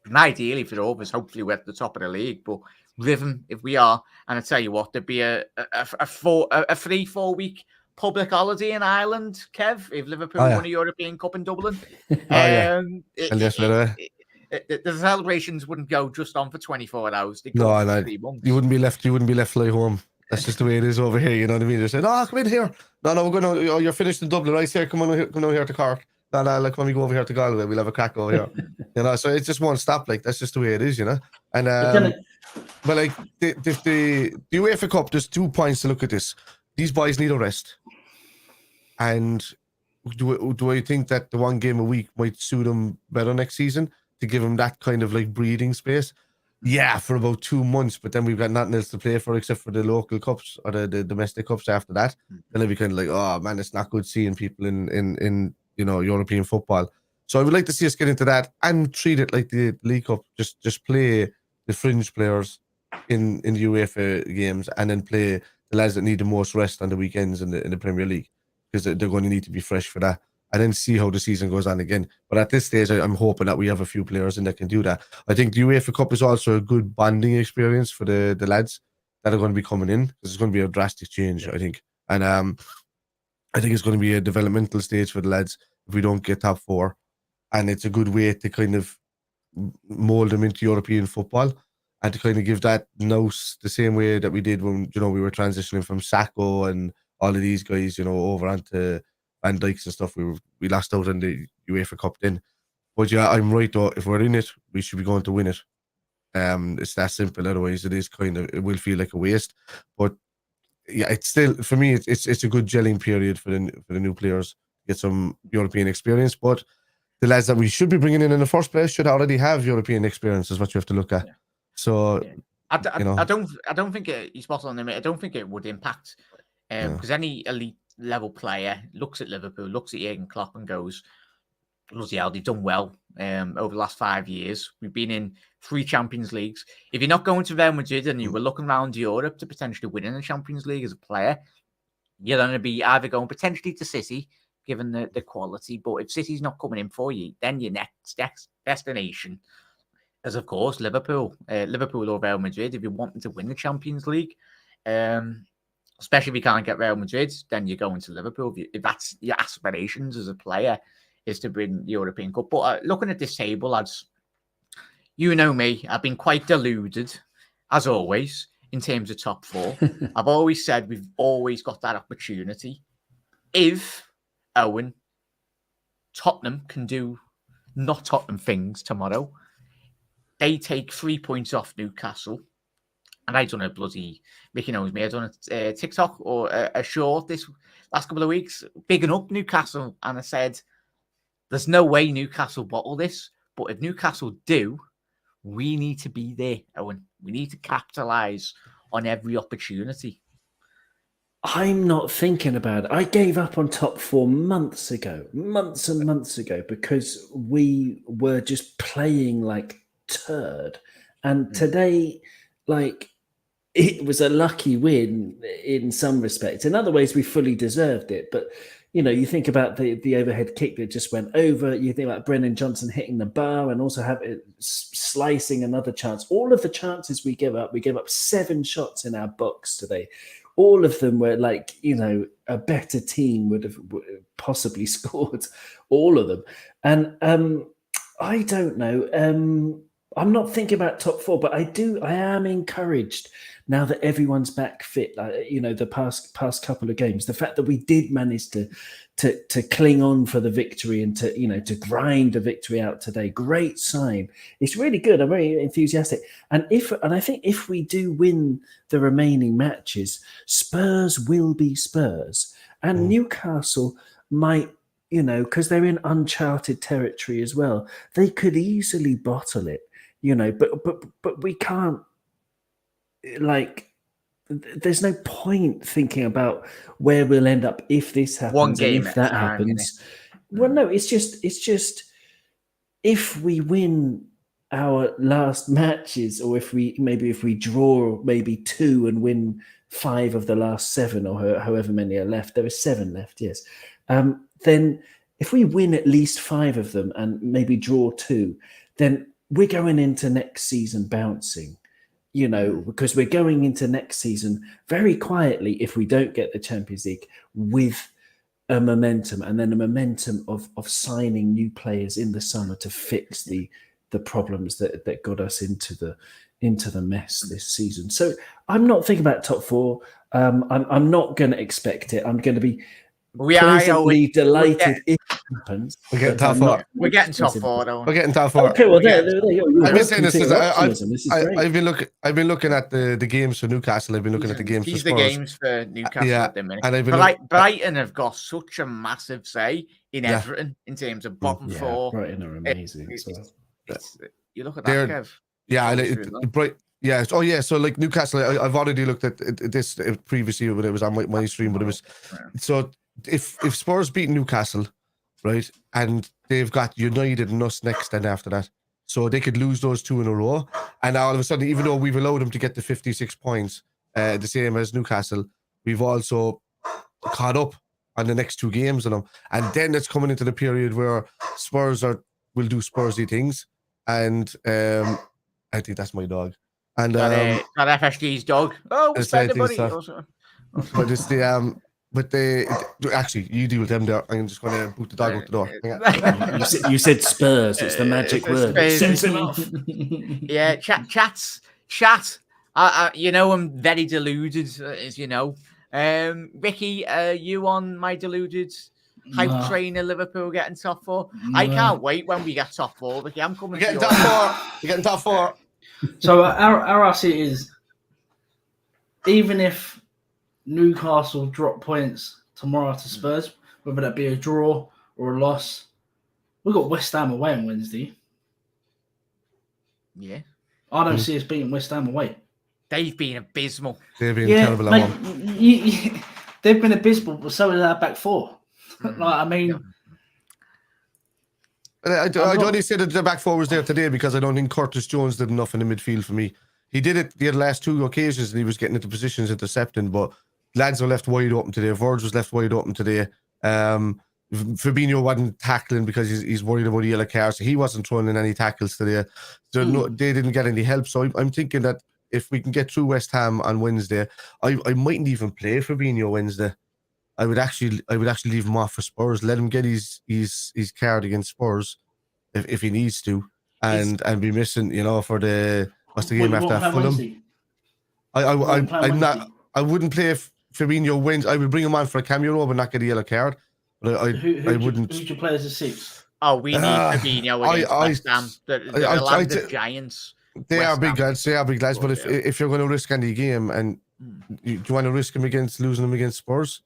And ideally for all of us, hopefully we're at the top of the league. But rhythm, if we are, and I tell you what, there'd be a 3-4 week public holiday in Ireland, Kev, if Liverpool won a European Cup in Dublin. The celebrations wouldn't go just on for 24 hours. They'd go for 3 months. You wouldn't be left fly home. That's just the way it is over here. You know what I mean? They said, come in here. No, we're going to. You're finished in Dublin, right? Here, come on here to Cork. No, like when we go over here to Galway, we'll have a crack over here. So it's just one stop. Like, that's just the way it is, And but like the UEFA Cup, there's 2 points to look at this. These boys need a rest, and do I think that the 1 game a week might suit them better next season to give them that kind of like breathing space? Yeah, for about 2 months, but then we've got nothing else to play for except for the local cups or the domestic cups after that. Then it'll be kind of like, oh man, it's not good seeing people in European football. So I would like to see us get into that and treat it like the League Cup. Just play the fringe players in the UEFA games and then play the lads that need the most rest on the weekends in the Premier League, because they're going to need to be fresh for that. And then see how the season goes on again. But at this stage, I'm hoping that we have a few players in that can do that. I think the UEFA Cup is also a good bonding experience for the lads that are going to be coming in, because it's going to be a drastic change, I think. And I think it's going to be a developmental stage for the lads if we don't get top 4. And it's a good way to kind of mold them into European football and to kind of give that nose the same way that we did when, we were transitioning from Sacco and all of these guys, over onto Van Dijk's and stuff. We lost out in the UEFA Cup then. But yeah, I'm right though. If we're in it, we should be going to win it. It's that simple. Otherwise, it will feel like a waste. But yeah, it's still, for me, it's a good gelling period for the new players, get some European experience. But the lads that we should be bringing in the first place should already have European experience, is what you have to look at. Yeah. So I don't think he's spot on there. I don't think it would impact because any elite level player looks at Liverpool, looks at Jurgen Klopp and goes, bloody hell, they've done well over the last 5 years. We've been in 3 Champions Leagues. If you're not going to Real Madrid and you were looking around Europe to potentially win in the Champions League as a player, you're going to be either going potentially to City, given the quality, but if City's not coming in for you, then your next destination is, of course, Liverpool or Real Madrid. If you're wanting to win the Champions League, especially if you can't get Real Madrid, then you're going to Liverpool. If that's your aspirations as a player, is to win the European Cup. But looking at this table, lads, you know me, I've been quite deluded, as always, in terms of top 4. I've always said we've always got that opportunity. If Owen, Tottenham can do not Tottenham things tomorrow, they take 3 points off Newcastle, and I done a bloody, Mickey knows me, I done a TikTok or a short this last couple of weeks, bigging up Newcastle, and I said, there's no way Newcastle bottle this, but if Newcastle do, we need to be there, Owen. We need to capitalise on every opportunity. I'm not thinking about it. I gave up on top four months and months ago, because we were just playing like turd. And today, like, it was a lucky win in some respects. In other ways, we fully deserved it. But, you know, you think about the overhead kick that just went over. You think about Brennan Johnson hitting the bar and also slicing another chance. All of the chances we gave up 7 shots in our box today. All of them were like, you know, a better team would have possibly scored all of them. And I don't know. I'm not thinking about top 4, but I am encouraged now that everyone's back fit. You know, the past couple of games, the fact that we did manage to cling on for the victory and to grind a victory out today, great sign. It's really good. I'm very enthusiastic. And I think if we do win the remaining matches, Spurs will be Spurs, and Newcastle might, you know, because they're in uncharted territory as well. They could easily bottle it, you know, but we can't. Like, there's no point thinking about where we'll end up if this happens. One game and if that happens. Well, no, it's just if we win our last matches, or if we draw maybe 2 and win 5 of the last 7, or however many are left. There are 7 left, yes. Then if we win at least 5 of them and maybe draw 2, then we're going into next season bouncing. You know, because we're going into next season very quietly, if we don't get the Champions League, with a momentum, and then a momentum of signing new players in the summer to fix the problems that got us into the mess this season. So I'm not thinking about top 4. I'm not going to expect it. I'm going to be pleasantly delighted if it happens. We're getting top 4. We're getting top 4, though. We're getting top 4. Okay, well, there you go. I've been saying this. This is great. I've been looking at the games for Newcastle. I've been looking at the games for Spurs. The games for Newcastle at the minute. And I've been Brighton have got such a massive say in everything in terms of bottom 4. Brighton are amazing. You look at that, Kev. Yeah, yeah. Oh, yeah. So, like, Newcastle, I've already looked at this previously when it was on my stream, but it was so. If Spurs beat Newcastle, right, and they've got United and us next, then after that, so they could lose those 2 in a row, and all of a sudden, even though we've allowed them to get the 56 points, the same as Newcastle, we've also caught up on the next 2 games of them, and then it's coming into the period where Spurs will do Spursy things, and I think that's my dog, and that FSG's dog. Oh, we're spending money. But it's the But actually, you deal with them there. I'm just going to boot the dog out the door. You said Spurs. It's the magic word. Yeah, chat. You know, I'm very deluded, as you know. Ricky, you on my deluded hype train of Liverpool getting top 4? No. I can't wait when we get top 4. Ricky, I'm coming. You're getting top 4. You're getting top 4. So our I see it is, even if Newcastle drop points tomorrow to Spurs, whether that be a draw or a loss, we've got West Ham away on Wednesday. Yeah. I don't see us beating West Ham away. They've been abysmal. They've been terrible at home. They've been abysmal, but so is our back 4. I mean... I only say that the back 4 was there today because I don't think Curtis Jones did enough in the midfield for me. He did it the last 2 occasions and he was getting into positions intercepting, but lads were left wide open today. Verge was left wide open today. Fabinho wasn't tackling because he's worried about the yellow card, so he wasn't throwing in any tackles today. So they didn't get any help. So I'm thinking that if we can get through West Ham on Wednesday, I mightn't even play Fabinho Wednesday. I would actually leave him off for Spurs. Let him get his card against Spurs if he needs to, and be missing, you know, for the what's the game after Fulham. I wouldn't play Fabinho Wednesday. I would bring him on for a cameo role, but not get a yellow card. But I wouldn't. Who'd you play as a 6? Oh, we need Fabinho against West Ham. The land of giants. They West are big Ham. lads. They are big lads. But Yeah. if you're going to risk any game, and do you want to risk him against losing them against Spurs,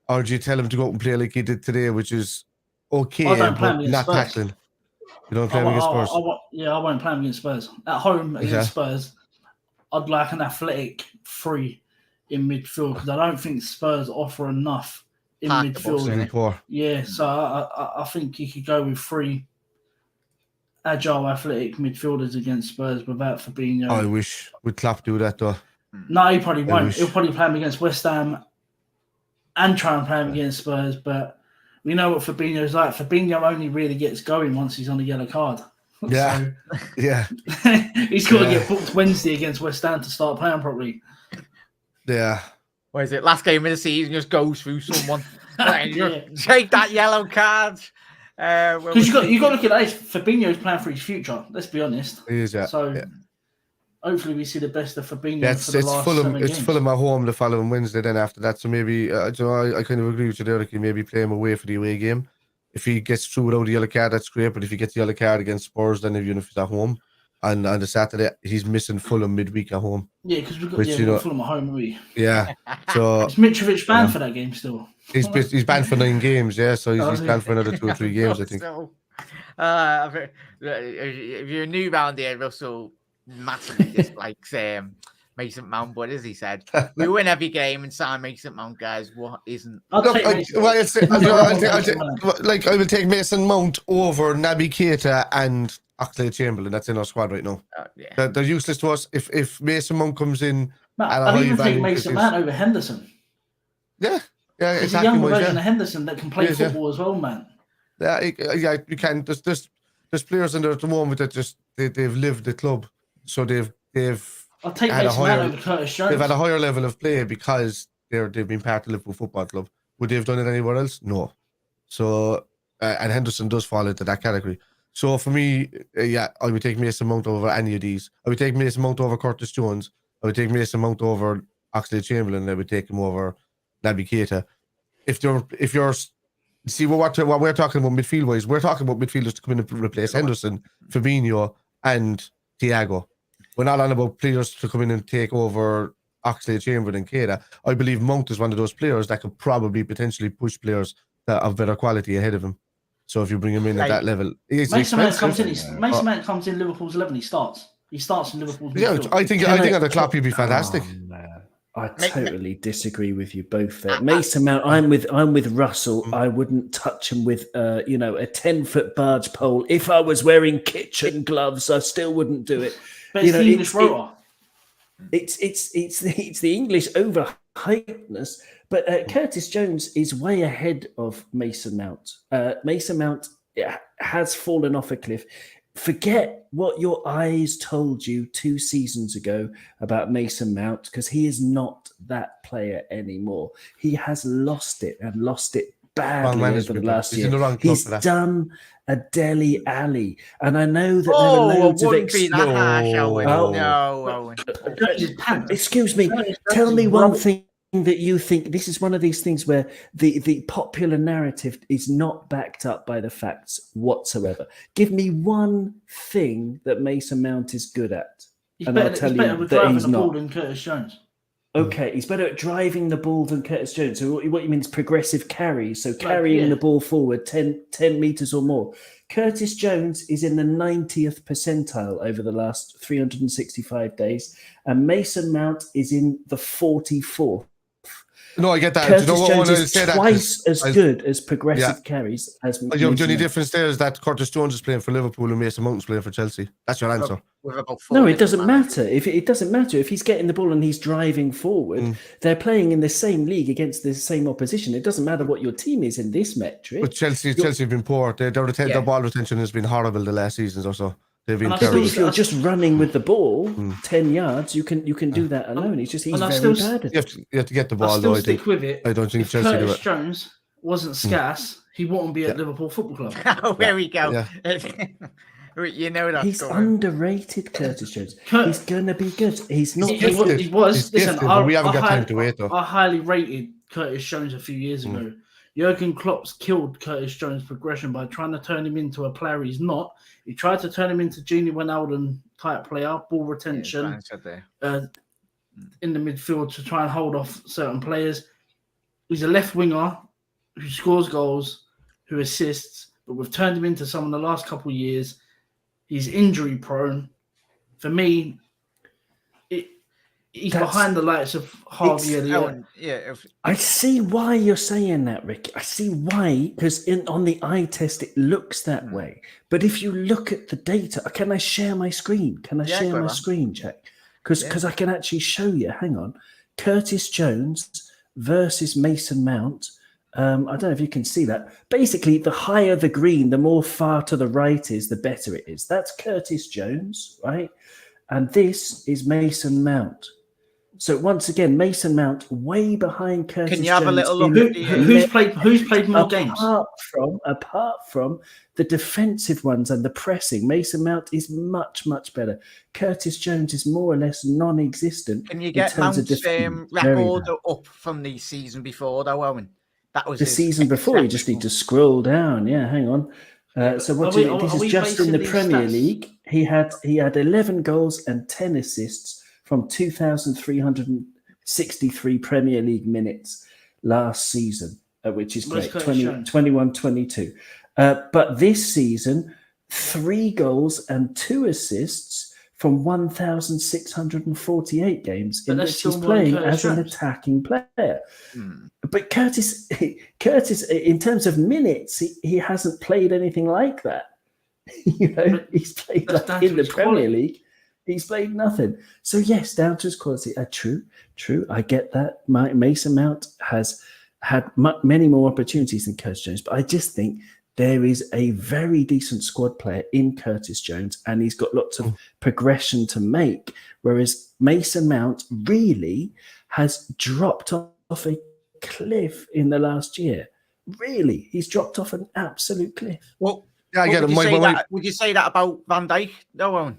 or do you tell him to go out and play like he did today, which is okay, I don't play but him against not Spurs. tackling? You don't play him against Spurs. I won't play him against Spurs. At home against Okay. Spurs, I'd like an athletic 3 in midfield because I don't think Spurs offer enough in Park the bus, midfield. innit? Really poor. Yeah, so I think you could go with 3 agile, athletic midfielders against Spurs without Fabinho. I wish would Klopp do that though. No, he probably won't. wish. He'll probably play him against West Ham and try and play him against Spurs, but we know what Fabinho's like. Fabinho only really gets going once he's on a yellow card. Yeah. Yeah, So, he's got to get booked Wednesday against West Ham to start playing properly. yeah. What is it? Last game of the season just goes through someone. Like, Yeah. Take that yellow card. Because you got to look at that. Fabinho's playing for his future. Let's be honest. He is, yeah. So yeah. hopefully we see the best of Fabinho Yeah, for the it's last Fulham. 7 It's games. Fulham at home the following Wednesday. Then after that, so maybe I kind of agree with you there. Like, you maybe play him away for the away game. If he gets through without the yellow card, that's great. But if he gets the yellow card against Spurs, then even if he's at home, and on the Saturday he's missing Fulham midweek at home. Yeah, because we've got, Which, you know- Fulham at home, haven't we? Yeah, so Is Mitrovic banned for that game still? he's banned for 9 games. Yeah, so he's Oh, banned for another 2 or 3 games, I think. So, if you're new round here, Russell massively dislikes Mason Mount, but as he said, we win every game and sign Mason Mount, guys. What isn't? I'll Look, take Mason. I will take Mason Mount over Naby Keita and Oxlade-Chamberlain. That's in our squad right now. Yeah. They're useless to us. If Mason Mount comes in, Matt, at a I'd high even take value, Mason because- Mount over Henderson. yeah, He's exactly. a younger boys, version yeah. of Henderson that can play Yes, yeah. football as well, man. Yeah, you can. There's players in there at the moment that just they've lived the club, so they've I'll take Had a Mason higher- Mount over Curtis Jones. they've had a higher level of play because they've been part of Liverpool Football Club. Would they have done it anywhere else? No. So and Henderson does fall into that category. So for me, I would take Mason Mount over any of these. I would take Mason Mount over Curtis Jones. I would take Mason Mount over Oxlade-Chamberlain. I would take him over Naby Keita. If you're see what we're talking about midfield wise, we're talking about midfielders to come in and replace Henderson, Fabinho, and Thiago. We're not on about players to come in and take over Oxlade-Chamberlain and Keita. I believe Mount is one of those players that could probably potentially push players that have better quality ahead of him. So if you bring him in at that level, it's Mason Mount comes expensive. in. Mason Mount comes in Liverpool's 11. He starts in Liverpool's Yeah, midfield. I think under Klopp he'd be fantastic. Oh, man. I totally disagree with you both there. Mason Mount, I'm with Russell. I wouldn't touch him with a 10-foot barge pole. If I was wearing kitchen gloves, I still wouldn't do it. But it's the English rotor. It's the English overhypedness. But Curtis Jones is way ahead of Mason Mount. Mason Mount has fallen off a cliff. Forget what your eyes told you 2 seasons ago about Mason Mount, because he is not that player anymore. He has lost it and lost it badly over the last He's year. in the wrong club He's for that. done a Dele Alli, and I know that there are Oh, loads it of wouldn't be that harsh, Owen. Oh. No, Owen. Jones is pants. Excuse me. Jones Tell is me one rubbish. thing that you think. This is one of these things where the popular narrative is not backed up by the facts whatsoever. Give me one thing that Mason Mount is good at. He's and I'll better, tell he's you better with that driving he's the ball not. than Curtis Jones. Okay, he's better at driving the ball than Curtis Jones. So what you mean is progressive carries, so carrying the ball forward 10 meters or more. Curtis Jones is in the 90th percentile over the last 365 days, and Mason Mount is in the 44th. No, I get that. Curtis Do you know what Jones I wanna is say that? twice as good as progressive Yeah. carries as The Mason only Mount. difference there is that Curtis Jones is playing for Liverpool and Mason Mount is playing for Chelsea. That's your answer. With about No, 4 it doesn't different matter. If it doesn't matter if he's getting the ball and he's driving forward, they're playing in the same league against the same opposition. It doesn't matter what your team is in this metric. But Chelsea have been poor. Their ball retention has been horrible the last seasons or so. They've been And I But terrible. if you're just running with the ball 10 yards, you can do that alone. He's And I very still- bad at You it. have to get the I ball, still though. stick with it. I don't think If Chelsea do Curtis it. Jones wasn't scarce, he wouldn't be at Liverpool Football Club. Oh, there we go. Yeah. You know that's He's coming. underrated, Curtis Jones. He's going to be good. He's not. He gifted. was. He's Listen, gifted, but we haven't got time to wait, though. I highly rated Curtis Jones a few years ago. Jurgen Klopp's killed Curtis Jones' progression by trying to turn him into a player he's not. He tried to turn him into Gini Wijnaldum type player, ball retention, in the midfield to try and hold off certain players. He's a left winger who scores goals, who assists, but we've turned him into some in the last couple of years. He's injury prone. For me, he's behind the likes of Harvey Elliott. I see why you're saying that, Rick. I see why, because on the eye test it looks that way. But if you look at the data, can I share my screen? Can I share my screen, Jack? Because I can actually show you. Hang on, Curtis Jones versus Mason Mount. I don't know if you can see that. Basically, the higher the green, the more far to the right is, the better it is. That's Curtis Jones, right? And this is Mason Mount. So once again, Mason Mount way behind Curtis Jones. Can you have a little look? Who's played more games? Apart from the defensive ones and the pressing, Mason Mount is much, much better. Curtis Jones is more or less non-existent. Can you get Mount's record up from the season before, though, Owen? That was the season before. You just need to scroll down. Yeah, hang on. So this is just in the Premier League. He had 11 goals and 10 assists from 2,363 Premier League minutes last season, which is great, 21-22. But this season, 3 goals and 2 assists from 1,648 games in which he's playing as an attacking player. But Curtis, in terms of minutes, he hasn't played anything like that. He's played in the Premier League. He's played nothing. So yes, down to his quality. True. I get that. Mason Mount has had many more opportunities than Curtis Jones, but I just think there is a very decent squad player in Curtis Jones, and he's got lots of progression to make. Whereas Mason Mount really has dropped off a cliff in the last year. Really, he's dropped off an absolute cliff. Well, yeah, I get it. Would you say that about Van Dijk? No one.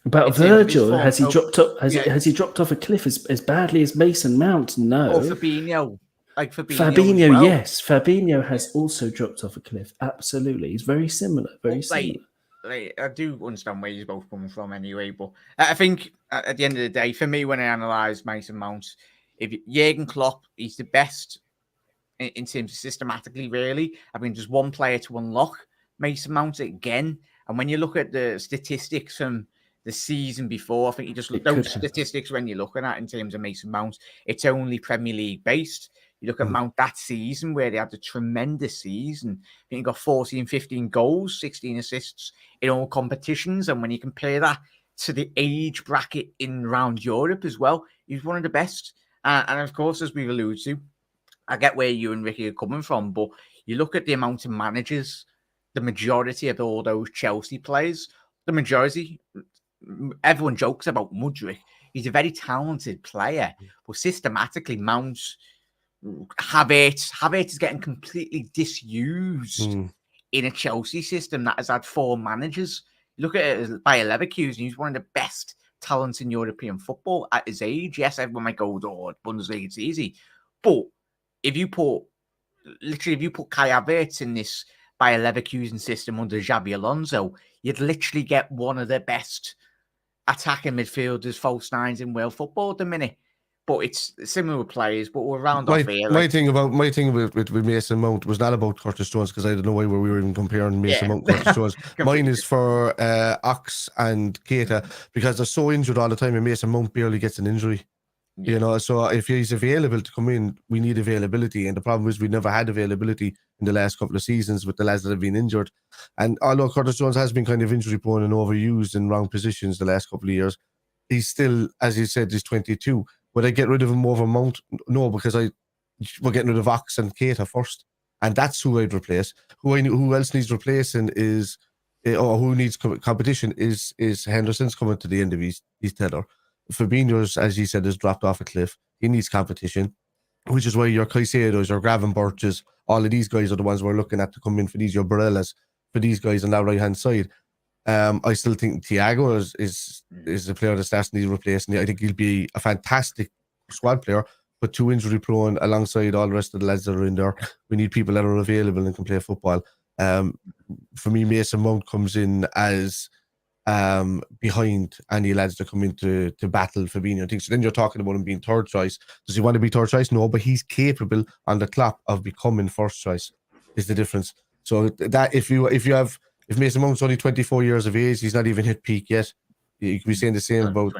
About Virgil, has he dropped off? Has he dropped off a cliff as badly as Mason Mount? No. Or Fabinho. Fabinho, well. Yes. Fabinho has also dropped off a cliff. Absolutely. He's very similar. Similar. I do understand where you're both coming from anyway, but I think at the end of the day, for me, when I analyse Mason Mount, if Jurgen Klopp, he's the best in terms of systematically, really. I mean, there's one player to unlock Mason Mount again. And when you look at the statistics from the season before, I think you just look those statistics when you're looking at in terms of Mason Mount, it's only Premier League based. You look at Mount that season where they had a tremendous season. I think he got 14, 15 goals, 16 assists in all competitions. And when you compare that to the age bracket in around Europe as well, he's one of the best. And of course, as we've alluded to, I get where you and Ricky are coming from, but you look at the amount of managers, the majority of all those Chelsea players, the majority, everyone jokes about Mudryk. He's a very talented player, but systematically Mount's Havertz is getting completely disused in a Chelsea system that has had 4 managers. Look at it as Bayer Leverkusen. He's one of the best talents in European football at his age. Yes, everyone might go, Bundesliga, it's easy. But if you put Kai Havertz in this Bayer Leverkusen system under Xabi Alonso, you'd literally get one of the best attacking midfielders, false nines in world football at the minute. But it's similar players, but we're round off here. My thing with Mason Mount was not about Curtis Jones, because I don't know why we were even comparing Mason Mount and Curtis Jones. Mine is for Ox and Keita, because they're so injured all the time, and Mason Mount barely gets an injury. Yeah. So if he's available to come in, we need availability. And the problem is we never had availability in the last couple of seasons with the lads that have been injured. And although Curtis Jones has been kind of injury prone and overused in wrong positions the last couple of years, he's still, as you said, he's 22. Would I get rid of him over Mount? No, because we're getting rid of Ox and Keita first. And that's who I'd replace. Who else needs replacing is, or who needs competition is Henderson's coming to the end of his tether. Fabinho's, as you said, has dropped off a cliff. He needs competition, which is why your Caicedos, your Gravenberches, all of these guys are the ones we're looking at to come in for these, your Barellas, for these guys on that right-hand side. I still think Thiago is a player that starts to need replacing. I think he'll be a fantastic squad player, but too injury prone alongside all the rest of the lads that are in there. We need people that are available and can play football. For me, Mason Mount comes in as behind any lads that come into to battle Fabinho and things. So then you're talking about him being third choice. Does he want to be third choice? No, but he's capable on the clock of becoming first choice. Is the difference. So that if Mason Mount's only 24 years of age, he's not even hit peak yet. You could be saying the same about,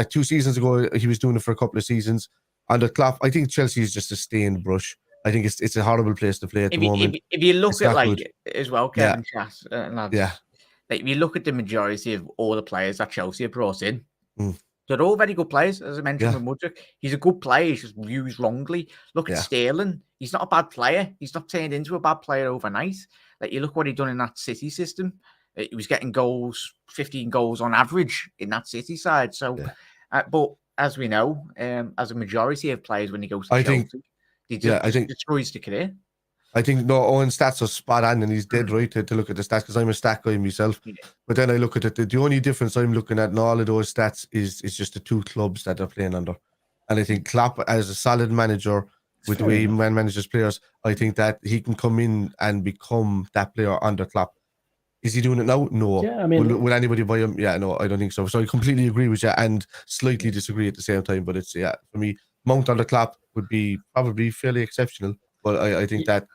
2 seasons ago, he was doing it for a couple of seasons. On the clock, I think Chelsea is just a stained brush. I think it's a horrible place to play at the moment. If you look at like good. as well, Kevin Chass, lads, like if you look at the majority of all the players that Chelsea have brought in, they're all very good players. As I mentioned with Mudryk, he's a good player. He's just used wrongly. Look at Sterling. He's not a bad player. He's not turned into a bad player overnight. Like you look what he done in that City system. He was getting goals, 15 goals on average in that City side. So, but as we know, as a majority of players when they go to Chelsea, I think destroys the career. I think Owen's stats are spot on, and he's dead right to look at the stats because I'm a stat guy myself. Yeah. But then I look at it. The only difference I'm looking at in all of those stats is just the two clubs that they're playing under. And I think Klopp, as a solid manager, with the way he manages players, I think that he can come in and become that player under Klopp. Is he doing it now? No. Yeah, I mean, will anybody buy him? Yeah, no, I don't think so. So I completely agree with you and slightly disagree at the same time. But it's for me, Mount under Klopp would be probably fairly exceptional. But I think that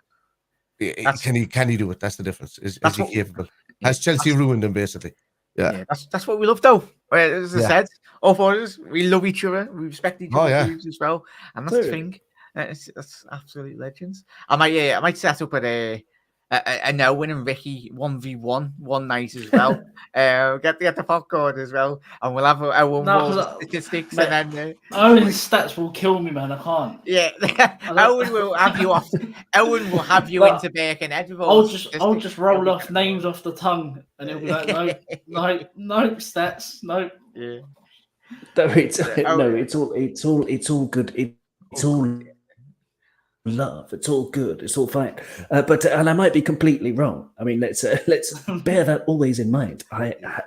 can he do it? That's the difference. Is he capable? Has Chelsea ruined him basically? Yeah, that's what we love though. As I said, all four of us, we love each other, we respect each other's views as well, and that's the thing. That's absolute legends. I might set up a Owen and Ricky 1v1 one night as well. Get the popcorn as well, and we'll have our statistics. Mate, and then Owen's stats will kill me, man. I can't. Yeah, Owen will have you off. Owen will have you into Birkenhead. I'll just roll off names off the tongue, and it'll be like, no stats, no. Yeah. It's all good. It's all love. It's all good. It's all fine. And I might be completely wrong. I mean, let's bear that always in mind.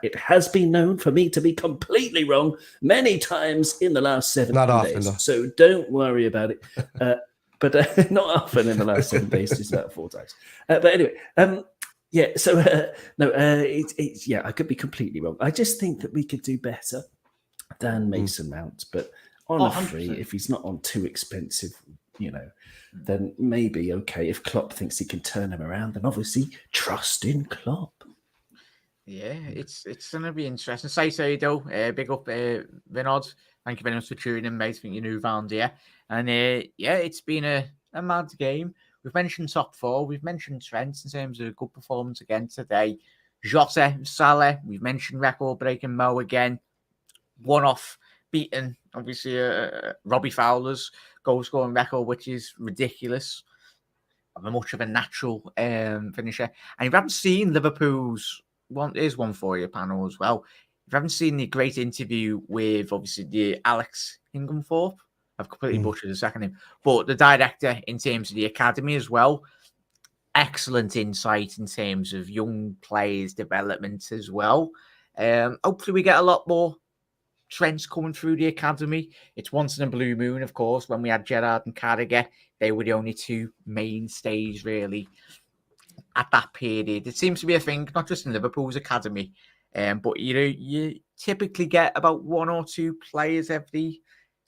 It has been known for me to be completely wrong many times in the last 7 Not days. Often, though. So don't worry about it. But not often in the last 7 days, just about 4 times. But anyway, So I could be completely wrong. I just think that we could do better than Mason Mount, but on a free, if he's not on too expensive, then maybe okay. If Klopp thinks he can turn him around, then obviously trust in Klopp. Yeah, it's gonna be interesting. Say big up Vinod. Thank you very much for tuning in, mate. I think you're new round here. And it's been a mad game. We've mentioned top 4. We've mentioned Trent in terms of a good performance again today. Jota, Salah. We've mentioned record-breaking Mo again. One-off beaten, obviously, Robbie Fowler's goal-scoring record, which is ridiculous. I'm much of a natural finisher. And if you haven't seen Liverpool's here's one for your panel as well. If you haven't seen the great interview with, obviously, the Alex Hingenthorpe, I've completely butchered the second name, but the director in terms of the academy as well. Excellent insight in terms of young players' development as well. Hopefully we get a lot more trends coming through the academy. It's once in a blue moon, of course. When we had Gerrard and Carragher, they were the only 2 mainstays really at that period. It seems to be a thing, not just in Liverpool's academy, but you typically get about 1 or 2 players every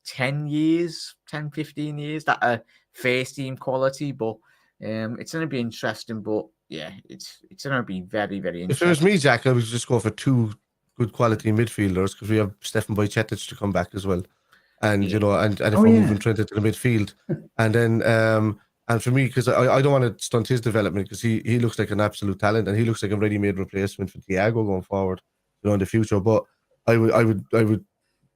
10 years, 10, 15 years that are first team quality, but it's going to be interesting. But yeah, it's going to be very, very interesting. If it was me, Jack, I would just go for 2 good quality midfielders because we have Stefan Bajcetic to come back as well. And, and if we're moving Trent into the midfield. And then, and for me, because I don't want to stunt his development because he looks like an absolute talent and he looks like a ready-made replacement for Thiago going forward, in the future. But I would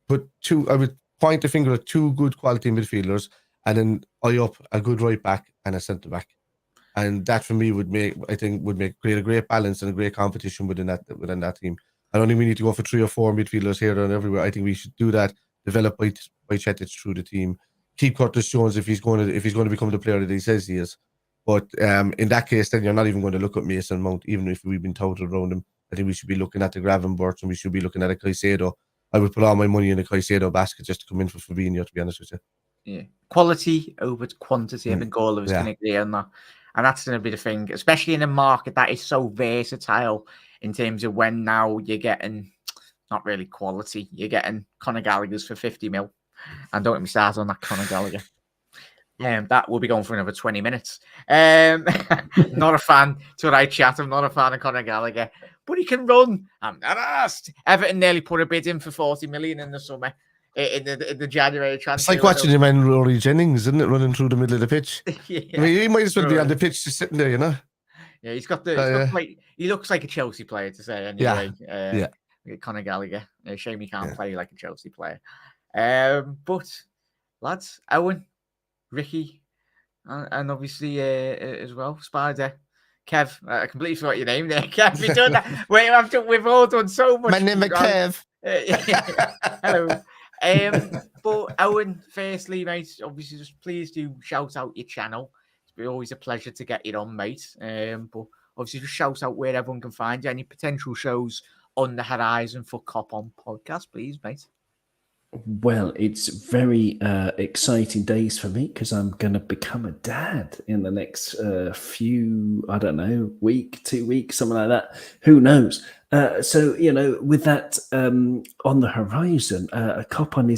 put 2, I would point the finger at 2 good quality midfielders and then eye up a good right back and a centre back, and that for me would create a great balance and a great competition within that team. I don't think we need to go for 3 or 4 midfielders here, there, and everywhere. I think we should do that. Develop by Chetic through the team. Keep Curtis Jones if he's going to become the player that he says he is. But in that case, then you're not even going to look at Mason Mount, even if we've been touted around him. I think we should be looking at the Gravenberch and we should be looking at a Caicedo. I would put all my money in a Caicedo basket just to come in for Fabinho, to be honest with you. Yeah, quality over quantity. I think all of us can agree on that. And that's going to be the thing, especially in a market that is so versatile in terms of when now you're getting not really quality. You're getting Conor Gallagher's for 50 mil. And don't get me started on that Conor Gallagher. That will be going for another 20 minutes. Not a fan to right chat. I'm not a fan of Conor Gallagher, but he can run. I'm not asked. Everton nearly put a bid in for 40 million in the summer, in the January transfer. It's like watching your man Rory Jennings, isn't it, running through the middle of the pitch? Yeah. I mean, he might as well be on the pitch just sitting there, you know? Yeah, he's got he looks like a Chelsea player to say anyway. Yeah. Conor Gallagher. Shame he can't play like a Chelsea player. But lads, Owen, Ricky, and obviously as well, Spider, Kev. I completely forgot your name there, Kev. We've done that. We've all done so much. My name is Kev. Hello. But Owen, firstly, mate, obviously just please do shout out your channel. It's always a pleasure to get you on, mate. But obviously just shout out where everyone can find you. Any potential shows on the horizon for Cop On Podcast, please, mate. Well, it's very exciting days for me because I'm going to become a dad in the next few, I don't know, week, 2 weeks, something like that. Who knows? So, with that on the horizon, Cop On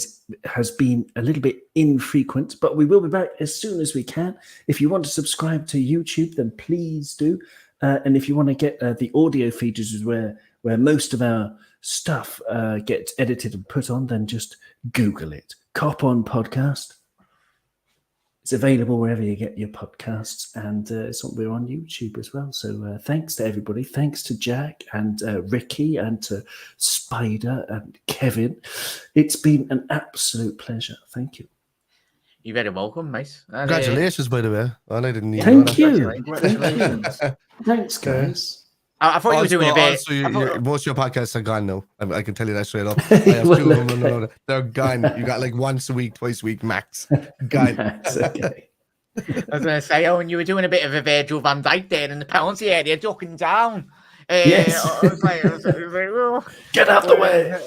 has been a little bit infrequent, but we will be back as soon as we can. If you want to subscribe to YouTube, then please do. And if you want to get the audio features where most of our stuff gets edited and put on, then just Google it. Cop On Podcast. It's available wherever you get your podcasts, and we're on YouTube as well. So thanks to everybody. Thanks to Jack and Ricky and to Spider and Kevin. It's been an absolute pleasure. Thank you. You're very welcome, mate. Congratulations, by the way. Well, I didn't even Thank know you. that. Congratulations. Thanks, guys. I thought you were doing a bit. Most of your podcasts are gone now. I can tell you that straight up. I have two of them. No. They're gone. You got like once a week, twice a week max. Gone. That's okay. I was going to say, and you were doing a bit of a Virgil van Dijk there in the penalty area, ducking down. Yes. I was like, oh. Get out the way.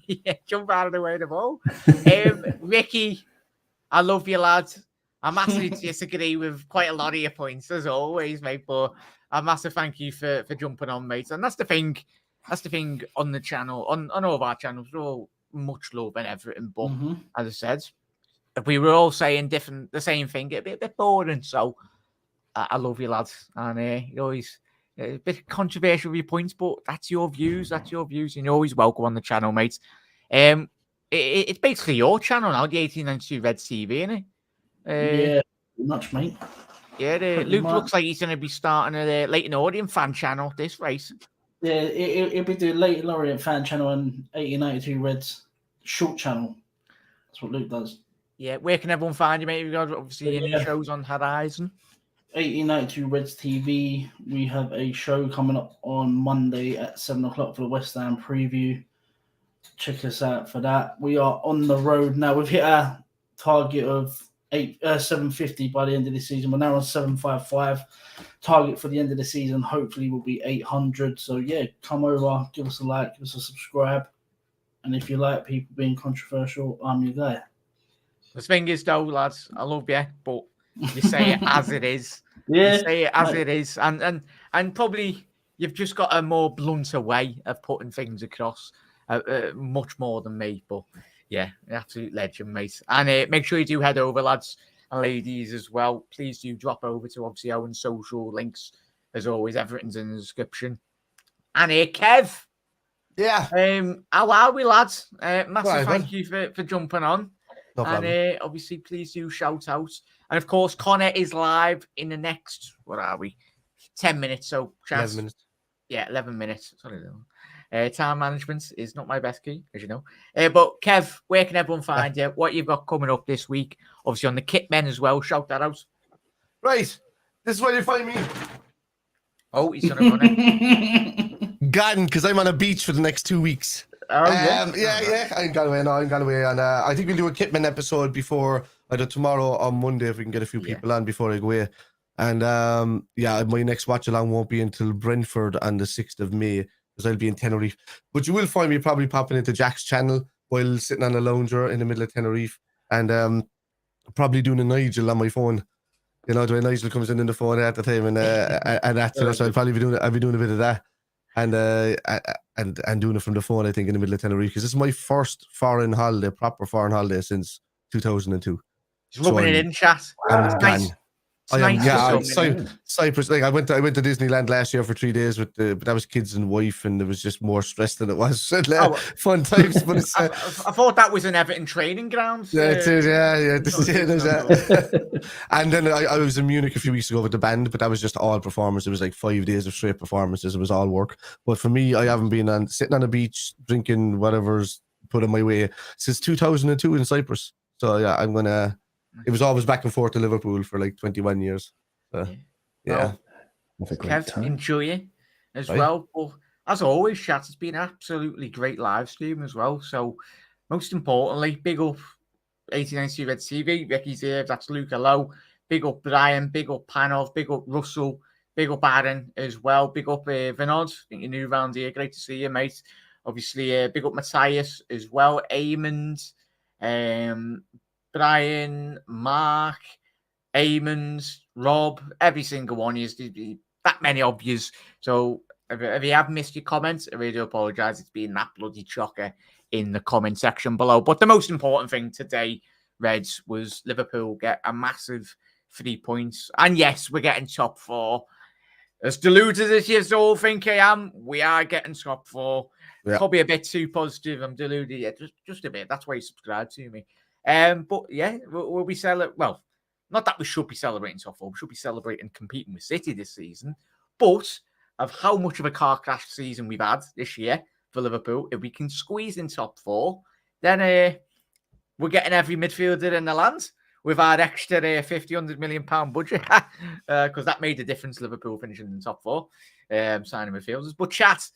Yeah, jump out of the way of the ball. Ricky, I love you, lad. I massively disagree with quite a lot of your points, as always, mate, but a massive thank you for jumping on, mate. And that's the thing on the channel, on all of our channels. We're all much love and everything, but as I said, if we were all saying the same thing, it'd be a bit boring. So I love you, lads, and you always a bit controversial with your points, but that's your views. And you're always welcome on the channel, mate. It's basically your channel now, the 1892 Reds TV, isn't it? Yeah, much, mate. Yeah, Luke looks like he's going to be starting a Leighton Orient fan channel this race. Yeah, it'll be the Leighton Orient fan channel and 1892 Reds short channel. That's what Luke does. Yeah, where can everyone find you, mate? We've got obviously any shows on Horizon. 1892 Reds TV. We have a show coming up on Monday at 7 o'clock for the West Ham preview. Check us out for that. We are on the road now. We've hit our target of 750 by the end of the season. We're now on 755. Target for the end of the season hopefully will be 800. So yeah, come over, give us a like, give us a subscribe, and if you like people being controversial, I'm your guy. The thing is, though, lads, I love you, but you say it as it is. Yeah, you say it as it is, and probably you've just got a more blunter way of putting things across, much more than me, but. Yeah, absolute legend, mate. And make sure you do head over, lads and ladies, as well. Please do drop over to obviously Owen's social links. As always, everything's in the description. And Kev. Yeah. How are we, lads? Massive thank you for jumping on. No problem. And obviously, please do shout out. And of course, Connor is live in the next, 10 minutes. So, 11 minutes. Yeah, 11 minutes. Sorry, time management is not my best key, as you know. But Kev, where can everyone find you? What you've got coming up this week? Obviously on the Kit Men as well. Shout that out. Right. This is where you find me. Oh, he's gonna run it. Gone, because I'm on a beach for the next 2 weeks. Oh, yeah. Yeah. I'm gone away. And I think we'll do a Kitman episode before either tomorrow or Monday if we can get a few people on before I go away. And my next watch along won't be until Brentford on the 6th of May. Because I'll be in Tenerife. But you will find me probably popping into Jack's channel while sitting on a lounger in the middle of Tenerife and probably doing a Nigel on my phone You know, Dwayne Nigel comes in the phone at the time, and that, you know, so I'd probably be doing a bit of that, and doing it from the phone. I think in the middle of Tenerife, because this is my first proper foreign holiday since 2002. Just rubbing it in, chat. I'm It's done. nice. It's I am, nice yeah. for some, Cyprus. Like I went to Disneyland last year for 3 days but that was kids and wife, and it was just more stress than it was fun times. But it's, I thought that was an Everton training ground. yeah, it is. Yeah. This is, there's that. Yeah. And then I was in Munich a few weeks ago with the band, but that was just all performance. It was like 5 days of straight performances. It was all work. But for me, I haven't been sitting on a beach drinking whatever's put in my way since 2002 in Cyprus. So yeah, it was always back and forth to Liverpool for like 21 years. Yeah. Have a great Kev, time. enjoy it as Right. well. But as always, chat, it's been an absolutely great live stream as well. So most importantly, big up 89C Red TV, Ricky's here, that's Luke, hello. Big up Brian, big up Panov, big up Russell, big up Aaron as well. Big up Vinod, I think you're new around here. Great to see you, mate. Obviously, big up Matthias as well. Eamond, Brian, Mark, Eamons, Rob, every single one of you, that many of you. So if you have missed your comments, I really do apologise. It's been that bloody chocker in the comment section below. But the most important thing today, Reds, was Liverpool get a massive 3 points. And yes, we're getting top 4. As deluded as you all think I am, we are getting top 4. Yeah. Probably a bit too positive. I'm deluded. Yeah, just a bit. That's why you subscribe to me. But yeah, we'll be celebrating. Well, not that we should be celebrating top 4. We should be celebrating competing with City this season. But of how much of a car crash season we've had this year for Liverpool, if we can squeeze in top 4, then we're getting every midfielder in the land with our extra £50-100 million budget, because that made a difference. Liverpool finishing in top 4, signing midfielders. But chat,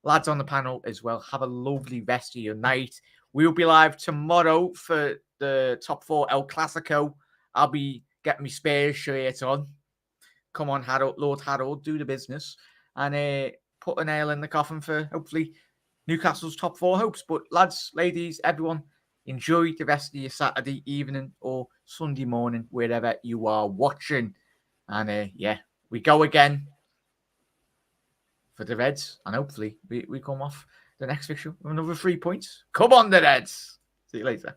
lads on the panel as well, have a lovely rest of your night. We'll be live tomorrow for the top 4 El Clasico. I'll be getting my Spurs shirt on. Come on, Harold, Lord Harold, do the business and put a nail in the coffin for hopefully Newcastle's top 4 hopes. But lads, ladies, everyone, enjoy the rest of your Saturday evening or Sunday morning, wherever you are watching. And yeah, we go again for the Reds, and hopefully we come off the next fixture with another 3 points. Come on, the Reds. See you later.